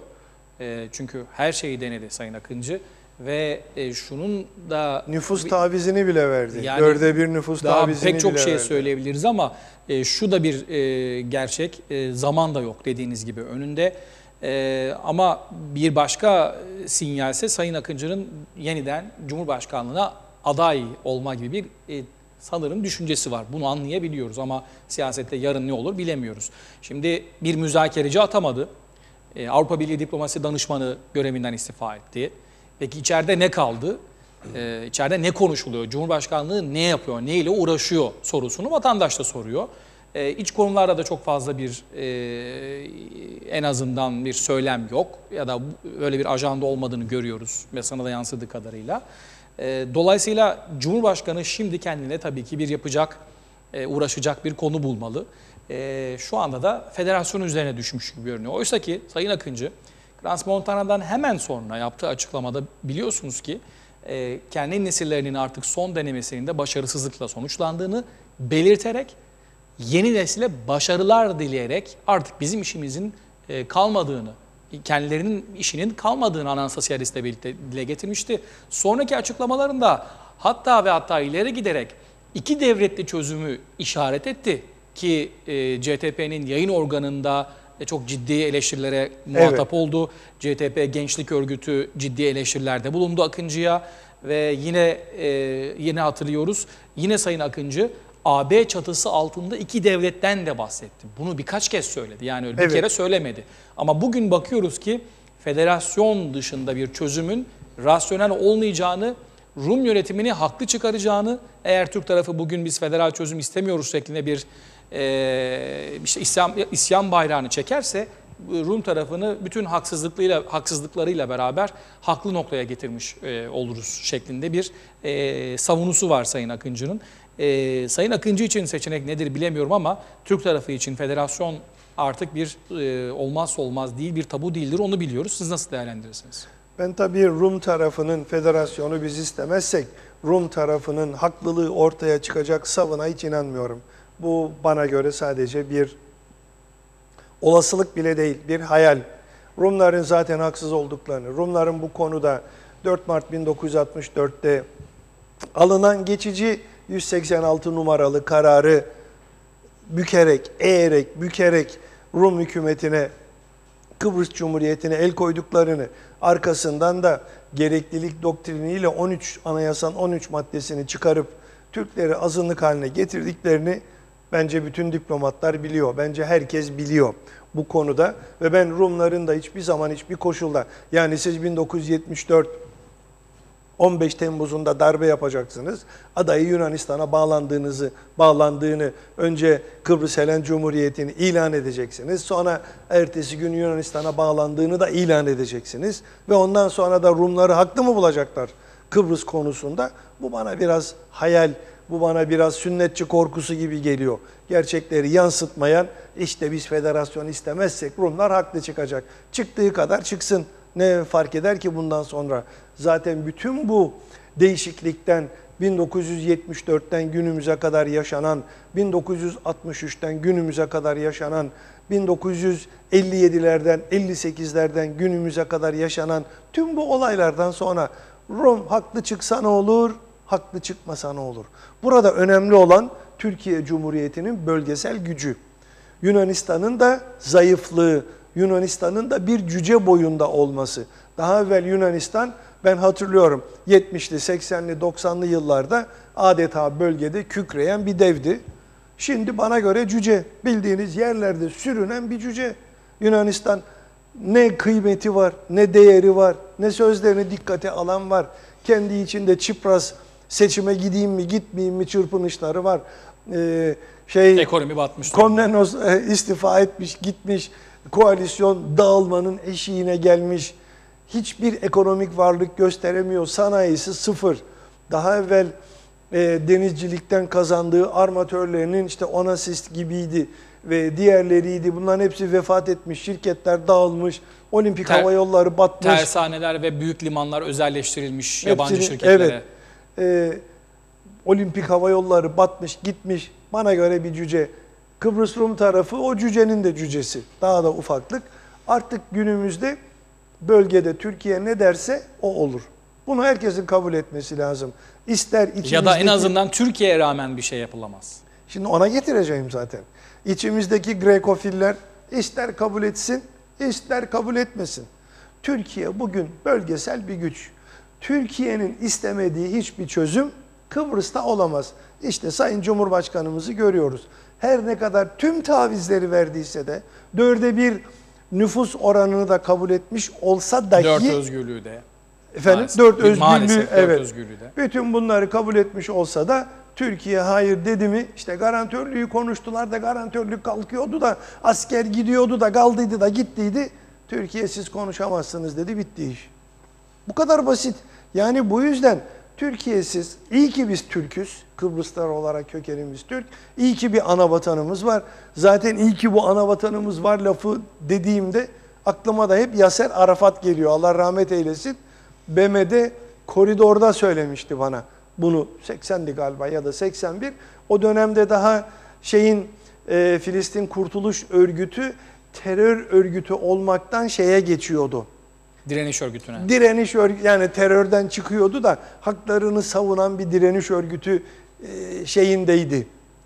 Çünkü her şeyi denedi Sayın Akıncı. Ve şunun da... Nüfus tavizini bile verdi. Yani 1/4 nüfus tavizini pek çok bile şey verdi. söyleyebiliriz ama şu da bir gerçek. Zaman da yok dediğiniz gibi önünde. Ama bir başka sinyalse Sayın Akıncı'nın yeniden Cumhurbaşkanlığına aday olma gibi bir sanırım düşüncesi var. Bunu anlayabiliyoruz ama siyasette yarın ne olur bilemiyoruz. Şimdi bir müzakereci atamadı. Avrupa Birliği Diplomasi Danışmanı görevinden istifa etti. Peki içeride ne kaldı? İçeride ne konuşuluyor? Cumhurbaşkanlığı ne yapıyor? Ne ile uğraşıyor sorusunu vatandaş da soruyor. İç konularda da çok fazla bir en azından bir söylem yok. Ya da öyle bir ajanda olmadığını görüyoruz. Basına da yansıdığı kadarıyla. Dolayısıyla Cumhurbaşkanı şimdi kendine tabii ki bir yapacak, uğraşacak bir konu bulmalı. Şu anda da federasyon üzerine düşmüş gibi görünüyor. Oysa ki Sayın Akıncı, Crans-Montana'dan hemen sonra yaptığı açıklamada biliyorsunuz ki kendi nesillerinin artık son denemesinin de başarısızlıkla sonuçlandığını belirterek yeni nesile başarılar dileyerek artık bizim işimizin kalmadığını, kendilerinin işinin kalmadığını Anastasiadis'le birlikte dile getirmişti. Sonraki açıklamalarında hatta ileri giderek iki devletli çözümü işaret etti ki CTP'nin yayın organında çok ciddi eleştirilere muhatap oldu. CTP Gençlik Örgütü ciddi eleştirilerde bulundu Akıncı'ya ve yine hatırlıyoruz. Yine Sayın Akıncı AB çatısı altında iki devletten de bahsetti. Bunu birkaç kez söyledi. Yani öyle bir kere söylemedi. Ama bugün bakıyoruz ki federasyon dışında bir çözümün rasyonel olmayacağını, Rum yönetimini haklı çıkaracağını, eğer Türk tarafı bugün biz federal çözüm istemiyoruz şeklinde bir işte isyan bayrağını çekerse, Rum tarafını bütün haksızlıklarıyla beraber haklı noktaya getirmiş oluruz şeklinde bir savunusu var Sayın Akıncı'nın. Sayın Akıncı için seçenek nedir bilemiyorum ama Türk tarafı için federasyon artık bir olmazsa olmaz değil, bir tabu değildir, onu biliyoruz. Siz nasıl değerlendirirsiniz? Ben tabii Rum tarafının federasyonu biz istemezsek Rum tarafının haklılığı ortaya çıkacak savına hiç inanmıyorum. Bu bana göre sadece bir olasılık bile değil, bir hayal. Rumların zaten haksız olduklarını, Rumların bu konuda 4 Mart 1964'te alınan geçici 186 numaralı kararı bükerek Rum hükümetine, Kıbrıs Cumhuriyeti'ne el koyduklarını, arkasından da gereklilik doktriniyle anayasanın 13 maddesini çıkarıp Türkleri azınlık haline getirdiklerini bence bütün diplomatlar biliyor. Bence herkes biliyor bu konuda ve ben Rumların da hiçbir zaman hiçbir koşulda, yani siz 1974 15 Temmuz'unda darbe yapacaksınız. Adayı Yunanistan'a bağlandığını önce Kıbrıs Helen Cumhuriyeti'ni ilan edeceksiniz. Sonra ertesi gün Yunanistan'a bağlandığını da ilan edeceksiniz. Ve ondan sonra da Rumları haklı mı bulacaklar Kıbrıs konusunda? Bu bana biraz hayal, bu bana biraz sünnetçi korkusu gibi geliyor. Gerçekleri yansıtmayan, işte biz federasyon istemezsek Rumlar haklı çıkacak. Çıktığı kadar çıksın. Ne fark eder ki bundan sonra? Zaten bütün bu değişiklikten 1974'ten günümüze kadar yaşanan, 1963'ten günümüze kadar yaşanan, 1957'lerden, 58'lerden günümüze kadar yaşanan tüm bu olaylardan sonra Rum haklı çıksa ne olur, haklı çıkmasa ne olur? Burada önemli olan Türkiye Cumhuriyeti'nin bölgesel gücü. Yunanistan'ın da zayıflığı, Yunanistan'ın da bir cüce boyunda olması. Daha evvel Yunanistan, ben hatırlıyorum 70'li, 80'li, 90'lı yıllarda adeta bölgede kükreyen bir devdi. Şimdi bana göre cüce, bildiğiniz yerlerde sürünen bir cüce. Yunanistan ne kıymeti var, ne değeri var, ne sözlerini dikkate alan var. Kendi içinde Çipras seçime gideyim mi, gitmeyeyim mi çırpınışları var. Ekonomi batmış. Komnenos istifa etmiş, gitmiş. Koalisyon dağılmanın eşiğine gelmiş. Hiçbir ekonomik varlık gösteremiyor. Sanayisi sıfır. Daha evvel denizcilikten kazandığı armatörlerinin işte Onassis gibiydi ve diğerleriydi. Bunların hepsi vefat etmiş. Şirketler dağılmış. Olimpik Hava Yolları batmış. Tersaneler ve büyük limanlar özelleştirilmiş yabancı şirketlere. Evet. Olimpik Hava Yolları batmış, gitmiş. Bana göre bir cüce. Kıbrıs Rum tarafı o cücenin de cücesi. Daha da ufaklık. Artık günümüzde bölgede Türkiye ne derse o olur. Bunu herkesin kabul etmesi lazım. İster içimizdeki... Ya da en azından Türkiye'ye rağmen bir şey yapılamaz. Şimdi ona getireceğim zaten. İçimizdeki Grekofiller ister kabul etsin, ister kabul etmesin. Türkiye bugün bölgesel bir güç. Türkiye'nin istemediği hiçbir çözüm Kıbrıs'ta olamaz. İşte Sayın Cumhurbaşkanımızı görüyoruz. Her ne kadar tüm tavizleri verdiyse de 1/4 nüfus oranını da kabul etmiş olsa dahi 4 özgürlüğü de. Efendim Maalesef. 4 özgürlüğü, Maalesef 4 evet. özgürlüğü de. Bütün bunları kabul etmiş olsa da Türkiye hayır dedi mi? İşte garantörlüğü konuştular da garantörlük kalkıyordu da asker gidiyordu da kaldıydı da gittiydi. Türkiye siz konuşamazsınız dedi, bitti iş. Bu kadar basit. Yani bu yüzden Türkiye'siz, iyi ki biz Türk'üz, Kıbrıslılar olarak kökenimiz Türk, iyi ki bir ana vatanımız var. Zaten iyi ki bu ana vatanımız var lafı dediğimde aklıma da hep Yaser Arafat geliyor. Allah rahmet eylesin. BM'de koridorda söylemişti bana bunu, 80'di galiba ya da 81. O dönemde daha Filistin Kurtuluş Örgütü terör örgütü olmaktan şeye geçiyordu. Direniş örgütüne. Direniş örgütü, yani terörden çıkıyordu da haklarını savunan bir direniş örgütü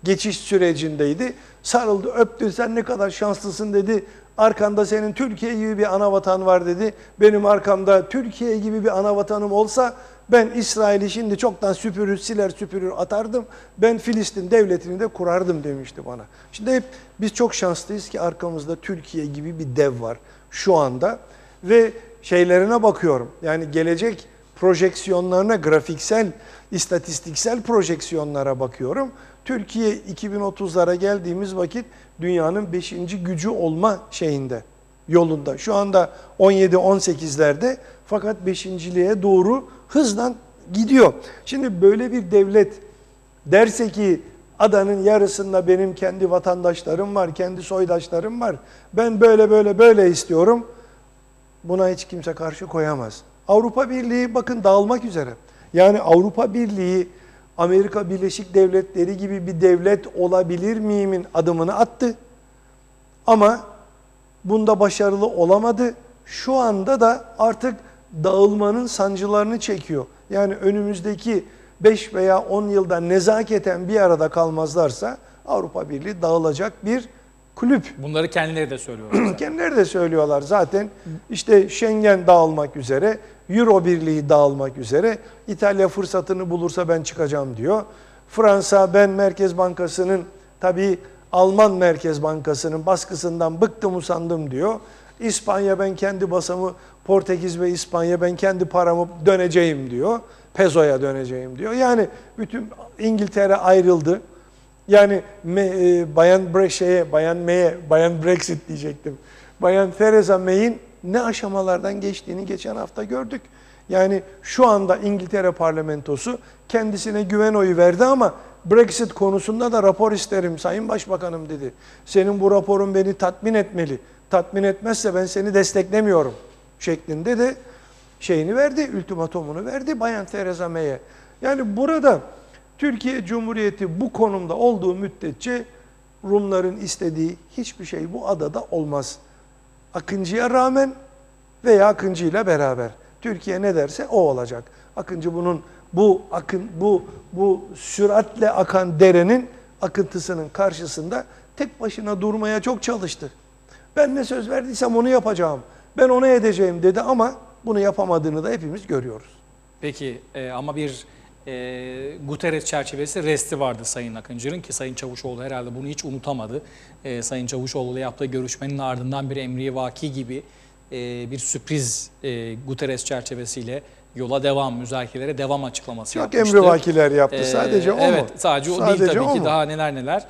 geçiş sürecindeydi. Sarıldı, öptü, sen ne kadar şanslısın dedi. Arkanda senin Türkiye gibi bir anavatan var dedi. Benim arkamda Türkiye gibi bir anavatanım olsa ben İsrail'i şimdi çoktan süpürür, siler süpürür atardım. Ben Filistin devletini de kurardım demişti bana. Şimdi hep biz çok şanslıyız ki arkamızda Türkiye gibi bir dev var şu anda. Ve şeylerine bakıyorum. Yani gelecek projeksiyonlarına, grafiksel, istatistiksel projeksiyonlara bakıyorum. Türkiye 2030'lara geldiğimiz vakit dünyanın 5. gücü olma şeyinde, yolunda. Şu anda 17-18'lerde fakat 5.liğe doğru hızla gidiyor. Şimdi böyle bir devlet derse ki adanın yarısında benim kendi vatandaşlarım var, kendi soydaşlarım var. Ben böyle istiyorum. Buna hiç kimse karşı koyamaz. Avrupa Birliği bakın dağılmak üzere. Yani Avrupa Birliği Amerika Birleşik Devletleri gibi bir devlet olabilir miyimin adımını attı. Ama bunda başarılı olamadı. Şu anda da artık dağılmanın sancılarını çekiyor. Yani önümüzdeki 5 veya 10 yılda nezaketen bir arada kalmazlarsa Avrupa Birliği dağılacak bir kulüp. Bunları kendileri de söylüyorlar. Kendileri de söylüyorlar zaten. İşte Schengen dağılmak üzere, Euro Birliği dağılmak üzere. İtalya fırsatını bulursa ben çıkacağım diyor. Fransa ben Merkez Bankası'nın, tabii Alman Merkez Bankası'nın baskısından bıktım usandım diyor. İspanya ben kendi basamı, Portekiz ve İspanya ben kendi paramı döneceğim diyor. Pezoya döneceğim diyor. Yani bütün İngiltere ayrıldı. Yani Bayan Brexit diyecektim. Bayan Theresa May'in ne aşamalardan geçtiğini geçen hafta gördük. Yani şu anda İngiltere parlamentosu kendisine güven oyu verdi ama Brexit konusunda da rapor isterim Sayın Başbakanım dedi. Senin bu raporun beni tatmin etmeli. Tatmin etmezse ben seni desteklemiyorum şeklinde de şeyini verdi, ultimatomunu verdi Bayan Theresa May'e. Yani burada Türkiye Cumhuriyeti bu konumda olduğu müddetçe Rumların istediği hiçbir şey bu adada olmaz. Akıncı'ya rağmen veya Akıncı'yla beraber. Türkiye ne derse o olacak. Akıncı bunun bu süratle akan derenin akıntısının karşısında tek başına durmaya çok çalıştı. Ben ne söz verdiysem onu yapacağım. Ben onu edeceğim dedi ama bunu yapamadığını da hepimiz görüyoruz. Peki ama bir Guterres çerçevesi resti vardı Sayın Akıncı'nın ki Sayın Çavuşoğlu herhalde bunu hiç unutamadı. Sayın Çavuşoğlu ile yaptığı görüşmenin ardından bir emrivaki gibi bir sürpriz Guterres çerçevesiyle yola devam, müzakerelere devam açıklaması çok yapmıştı. Çok emrivakiler yaptı. Sadece o mu? Evet, sadece o değil tabii ki. Daha neler.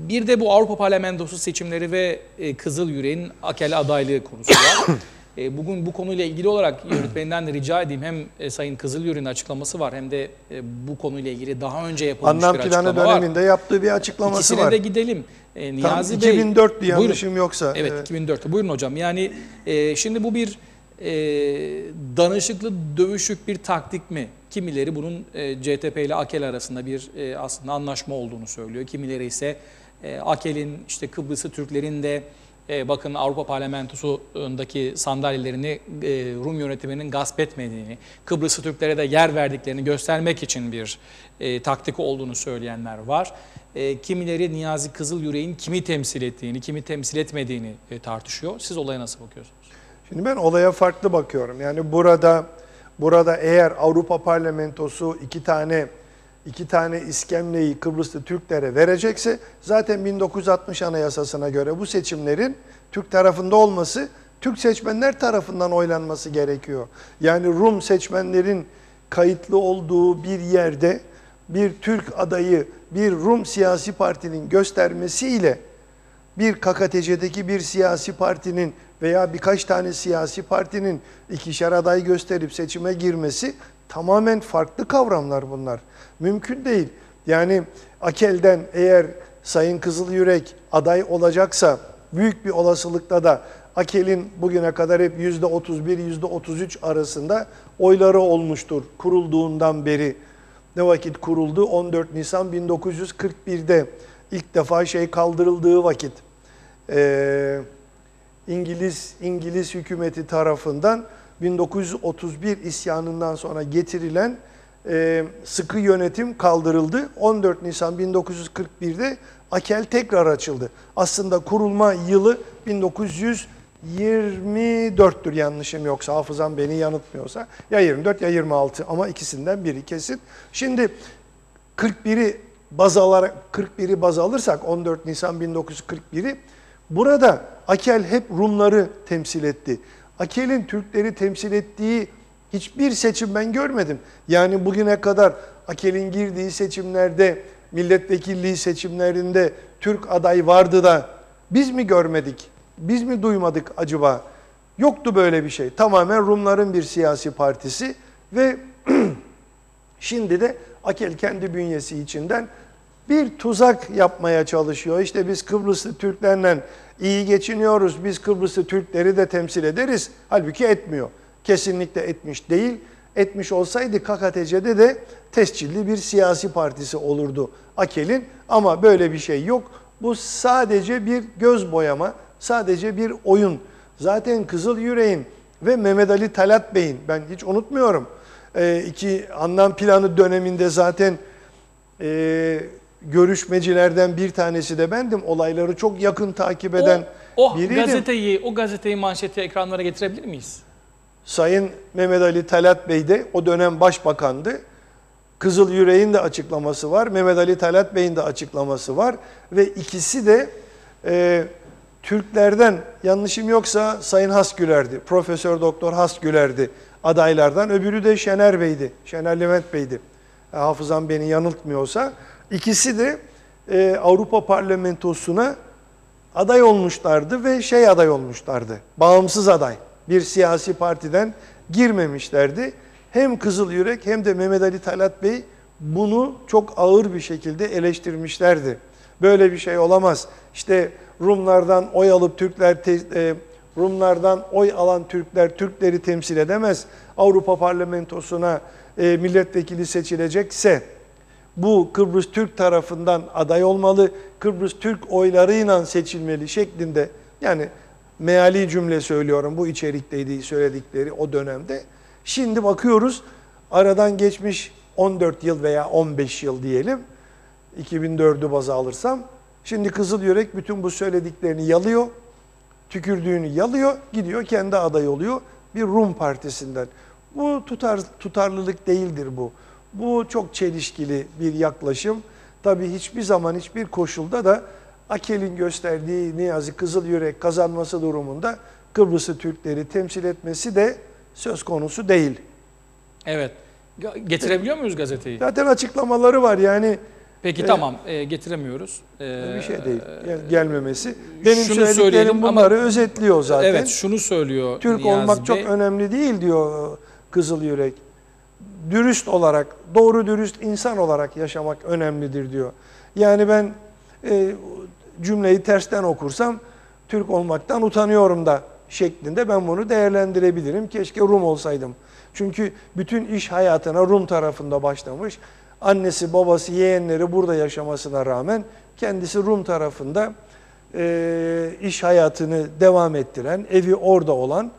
Bir de bu Avrupa Parlamentosu seçimleri ve Kızılyürek'in AKEL adaylığı konusu var. Bugün bu konuyla ilgili olarak yönetmeninden de rica edeyim. Hem Sayın Kızılyürek'in açıklaması var hem de bu konuyla ilgili daha önce yapılmış Anlam bir açıklama var. planı döneminde yaptığı bir açıklaması İkisine var. de gidelim. Niyazi Bey. 2004'lü yanlışım yoksa. Evet, 2004'te. Buyurun hocam. Yani şimdi bu bir danışıklı dövüşük bir taktik mi? Kimileri bunun CTP ile AKEL arasında bir aslında anlaşma olduğunu söylüyor. Kimileri ise AKEL'in işte Kıbrıslı Türklerin de bakın Avrupa Parlamentosu'ndaki sandalyelerini Rum yönetiminin gasp etmediğini, Kıbrıslı Türklere de yer verdiklerini göstermek için bir taktik olduğunu söyleyenler var. Kimileri Niyazi Kızılyürek'in kimi temsil ettiğini, kimi temsil etmediğini tartışıyor. Siz olaya nasıl bakıyorsunuz? Şimdi ben olaya farklı bakıyorum. Yani burada eğer Avrupa Parlamentosu iki tane iskemleyi Kıbrıslı Türklere verecekse zaten 1960 Anayasası'na göre bu seçimlerin Türk tarafında olması, Türk seçmenler tarafından oylanması gerekiyor. Yani Rum seçmenlerin kayıtlı olduğu bir yerde bir Türk adayı bir Rum siyasi partinin göstermesiyle bir KKTC'deki bir siyasi partinin veya birkaç tane siyasi partinin ikişer aday gösterip seçime girmesi tamamen farklı kavramlar bunlar. Mümkün değil. Yani AKEL'den eğer Sayın Kızılyürek aday olacaksa büyük bir olasılıkla da AKEL'in bugüne kadar hep %31, %33 arasında oyları olmuştur kurulduğundan beri. Ne vakit kuruldu? 14 Nisan 1941'de ilk defa kaldırıldığı vakit. İngiliz hükümeti tarafından 1931 isyanından sonra getirilen sıkı yönetim kaldırıldı. 14 Nisan 1941'de AKEL tekrar açıldı. Aslında kurulma yılı 1924'tür yanlışım yoksa, hafızam beni yanıltmıyorsa. Ya 24 ya 26 ama ikisinden biri kesin. Şimdi 41'i baz alırsak 14 Nisan 1941'i, burada AKEL hep Rumları temsil etti. AKEL'in Türkleri temsil ettiği hiçbir seçim ben görmedim. Yani bugüne kadar AKEL'in girdiği seçimlerde, milletvekilliği seçimlerinde Türk aday vardı da biz mi görmedik? Biz mi duymadık acaba? Yoktu böyle bir şey. Tamamen Rumların bir siyasi partisi ve şimdi de AKEL kendi bünyesi içinden bir tuzak yapmaya çalışıyor. İşte biz Kıbrıslı Türklerle iyi geçiniyoruz, biz Kıbrıslı Türkleri de temsil ederiz. Halbuki etmiyor. Kesinlikle etmiş değil. Etmiş olsaydı KKTC'de de tescilli bir siyasi partisi olurdu AKEL'in. Ama böyle bir şey yok. Bu sadece bir göz boyama, sadece bir oyun. Zaten Kızılyürek'in ve Mehmet Ali Talat Bey'in, ben hiç unutmuyorum, iki anlam planı döneminde zaten görüşmecilerden bir tanesi de bendim. Olayları çok yakın takip eden biriydim. O gazeteyi manşeti ekranlara getirebilir miyiz? Sayın Mehmet Ali Talat Bey de o dönem başbakandı. Kızılyürek'in de açıklaması var. Mehmet Ali Talat Bey'in de açıklaması var. Ve ikisi de Türklerden, yanlışım yoksa Sayın Hasgüler'di. Profesör Doktor Hasgüler'di adaylardan. Öbürü de Şener Bey'di. Şener Levent Bey'di. Hafızam beni yanıltmıyorsa. İkisi de Avrupa Parlamentosu'na aday olmuşlardı ve aday olmuşlardı. Bağımsız aday. Bir siyasi partiden girmemişlerdi. Hem Kızılyürek hem de Mehmet Ali Talat Bey bunu çok ağır bir şekilde eleştirmişlerdi. Böyle bir şey olamaz. İşte Rumlardan oy alıp Rumlardan oy alan Türkler Türkleri temsil edemez. Avrupa Parlamentosu'na milletvekili seçilecekse bu Kıbrıs Türk tarafından aday olmalı, Kıbrıs Türk oylarıyla seçilmeli şeklinde, yani meali cümle söylüyorum, bu içerikteydi söyledikleri o dönemde. Şimdi bakıyoruz, aradan geçmiş 14 yıl veya 15 yıl diyelim, 2004'ü baz alırsam, şimdi Kızılyürek bütün bu söylediklerini yalıyor, tükürdüğünü yalıyor, gidiyor kendi aday oluyor bir Rum partisinden. Bu tutarlılık değildir bu. Bu çok çelişkili bir yaklaşım. Tabii hiçbir zaman, hiçbir koşulda da AKEL'in gösterdiği Niyazi Kızılyürek kazanması durumunda Kıbrıslı Türkleri temsil etmesi de söz konusu değil. Evet. Getirebiliyor muyuz gazeteyi? Zaten açıklamaları var yani. Peki tamam, getiremiyoruz. Bir şey değil gelmemesi. Benim şunu söylediklerim bunları özetliyor zaten. Evet, şunu söylüyor Türk Niyazi olmak Bey. çok önemli değil diyor Kızılyürek. Dürüst olarak, doğru dürüst insan olarak yaşamak önemlidir diyor. Yani ben cümleyi tersten okursam Türk olmaktan utanıyorum da şeklinde ben bunu değerlendirebilirim. Keşke Rum olsaydım. Çünkü bütün iş hayatına Rum tarafında başlamış. Annesi, babası, yeğenleri burada yaşamasına rağmen kendisi Rum tarafında iş hayatını devam ettiren, evi orada olan,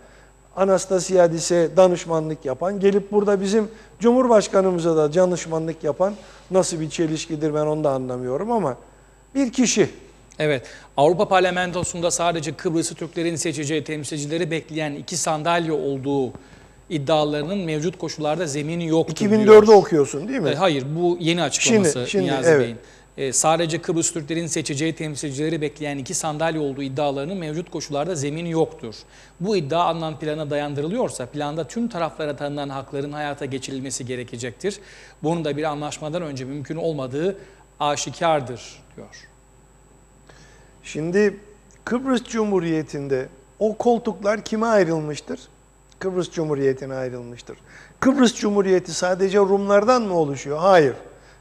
Anastasiadis'e danışmanlık yapan, gelip burada bizim Cumhurbaşkanımıza da danışmanlık yapan, nasıl bir çelişkidir ben onu da anlamıyorum ama bir kişi. Evet, Avrupa Parlamentosu'nda sadece Kıbrıslı Türklerin seçeceği temsilcileri bekleyen 2 sandalye olduğu iddialarının mevcut koşullarda zemini yoktur 2004'ü diyor. okuyorsun değil mi? Hayır, bu yeni açıklaması Şimdi, Niyazi evet. Bey'in. Sadece Kıbrıs Türklerin seçeceği temsilcileri bekleyen 2 sandalye olduğu iddialarının mevcut koşullarda zemini yoktur. Bu iddia alınan plana dayandırılıyorsa planda tüm taraflara tanınan hakların hayata geçirilmesi gerekecektir. Bunun da bir anlaşmadan önce mümkün olmadığı aşikardır diyor. Şimdi Kıbrıs Cumhuriyeti'nde o koltuklar kime ayrılmıştır? Kıbrıs Cumhuriyeti'ne ayrılmıştır. Kıbrıs Cumhuriyeti sadece Rumlardan mı oluşuyor? Hayır.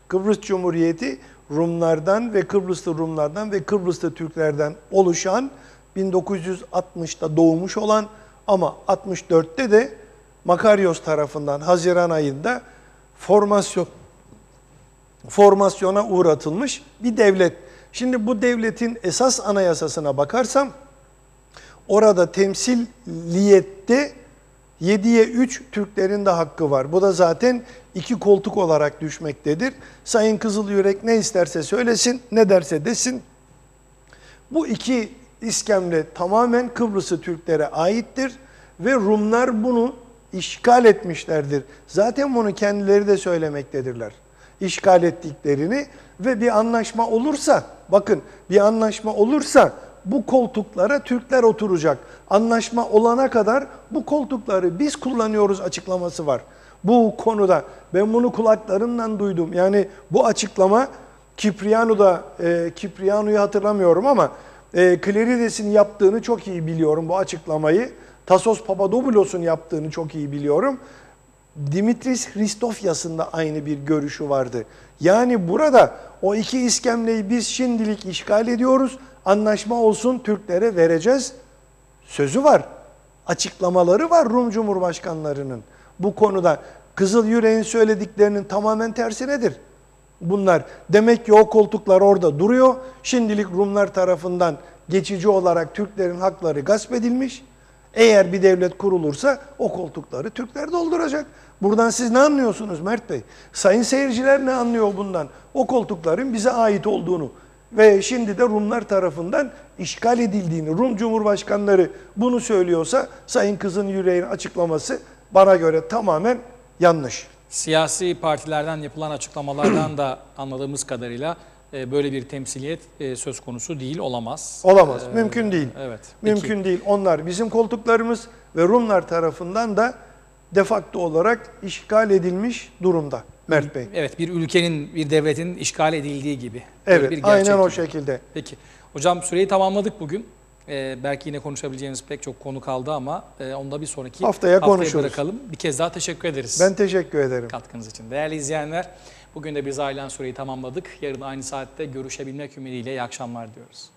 Kıbrıs Cumhuriyeti Rumlardan ve Kıbrıslı Rumlardan ve Kıbrıslı Türklerden oluşan, 1960'ta doğmuş olan ama 64'te de Makaryos tarafından Haziran ayında formasyona uğratılmış bir devlet. Şimdi bu devletin esas anayasasına bakarsam orada temsiliyette 7'ye 3 Türklerin de hakkı var. Bu da zaten 2 koltuk olarak düşmektedir. Sayın Kızılyürek ne isterse söylesin, ne derse desin. Bu 2 iskemle tamamen Kıbrıs'ı Türklere aittir ve Rumlar bunu işgal etmişlerdir. Zaten bunu kendileri de söylemektedirler. İşgal ettiklerini ve bir anlaşma olursa, bakın bir anlaşma olursa bu koltuklara Türkler oturacak. Anlaşma olana kadar bu koltukları biz kullanıyoruz açıklaması var. Bu konuda ben bunu kulaklarımdan duydum. Yani bu açıklama Kipriano'yu hatırlamıyorum ama Klerides'in yaptığını çok iyi biliyorum bu açıklamayı. Tasos Papadopoulos'un yaptığını çok iyi biliyorum. Dimitris Christofias'ın da aynı bir görüşü vardı. Yani burada o 2 iskemleyi biz şimdilik işgal ediyoruz. Anlaşma olsun Türklere vereceğiz. Sözü var. Açıklamaları var Rum Cumhurbaşkanlarının. Bu konuda Kızılyürek'in söylediklerinin tamamen tersinedir. Bunlar demek ki o koltuklar orada duruyor. Şimdilik Rumlar tarafından geçici olarak Türklerin hakları gasp edilmiş. Eğer bir devlet kurulursa o koltukları Türkler dolduracak. Buradan siz ne anlıyorsunuz Mert Bey? Sayın seyirciler ne anlıyor bundan? O koltukların bize ait olduğunu ve şimdi de Rumlar tarafından işgal edildiğini, Rum Cumhurbaşkanları bunu söylüyorsa Sayın Kızılyürek'in açıklaması bana göre tamamen yanlış. Siyasi partilerden yapılan açıklamalardan da anladığımız kadarıyla böyle bir temsiliyet söz konusu değil, olamaz. Olamaz, mümkün değil. Evet. Mümkün değil. Onlar bizim koltuklarımız ve Rumlar tarafından da de facto olarak işgal edilmiş durumda Mert Bey. Evet, bir ülkenin, bir devletin işgal edildiği gibi. Evet, bir aynen o gibi. şekilde. Peki. Hocam süreyi tamamladık bugün. Belki yine konuşabileceğimiz pek çok konu kaldı ama onu da bir sonraki haftaya konuşuruz. Bırakalım. Bir kez daha teşekkür ederiz. Ben teşekkür ederim. Katkınız için. Değerli izleyenler, bugün de biz ayrılan süreyi tamamladık. Yarın aynı saatte görüşebilmek ümidiyle iyi akşamlar diyoruz.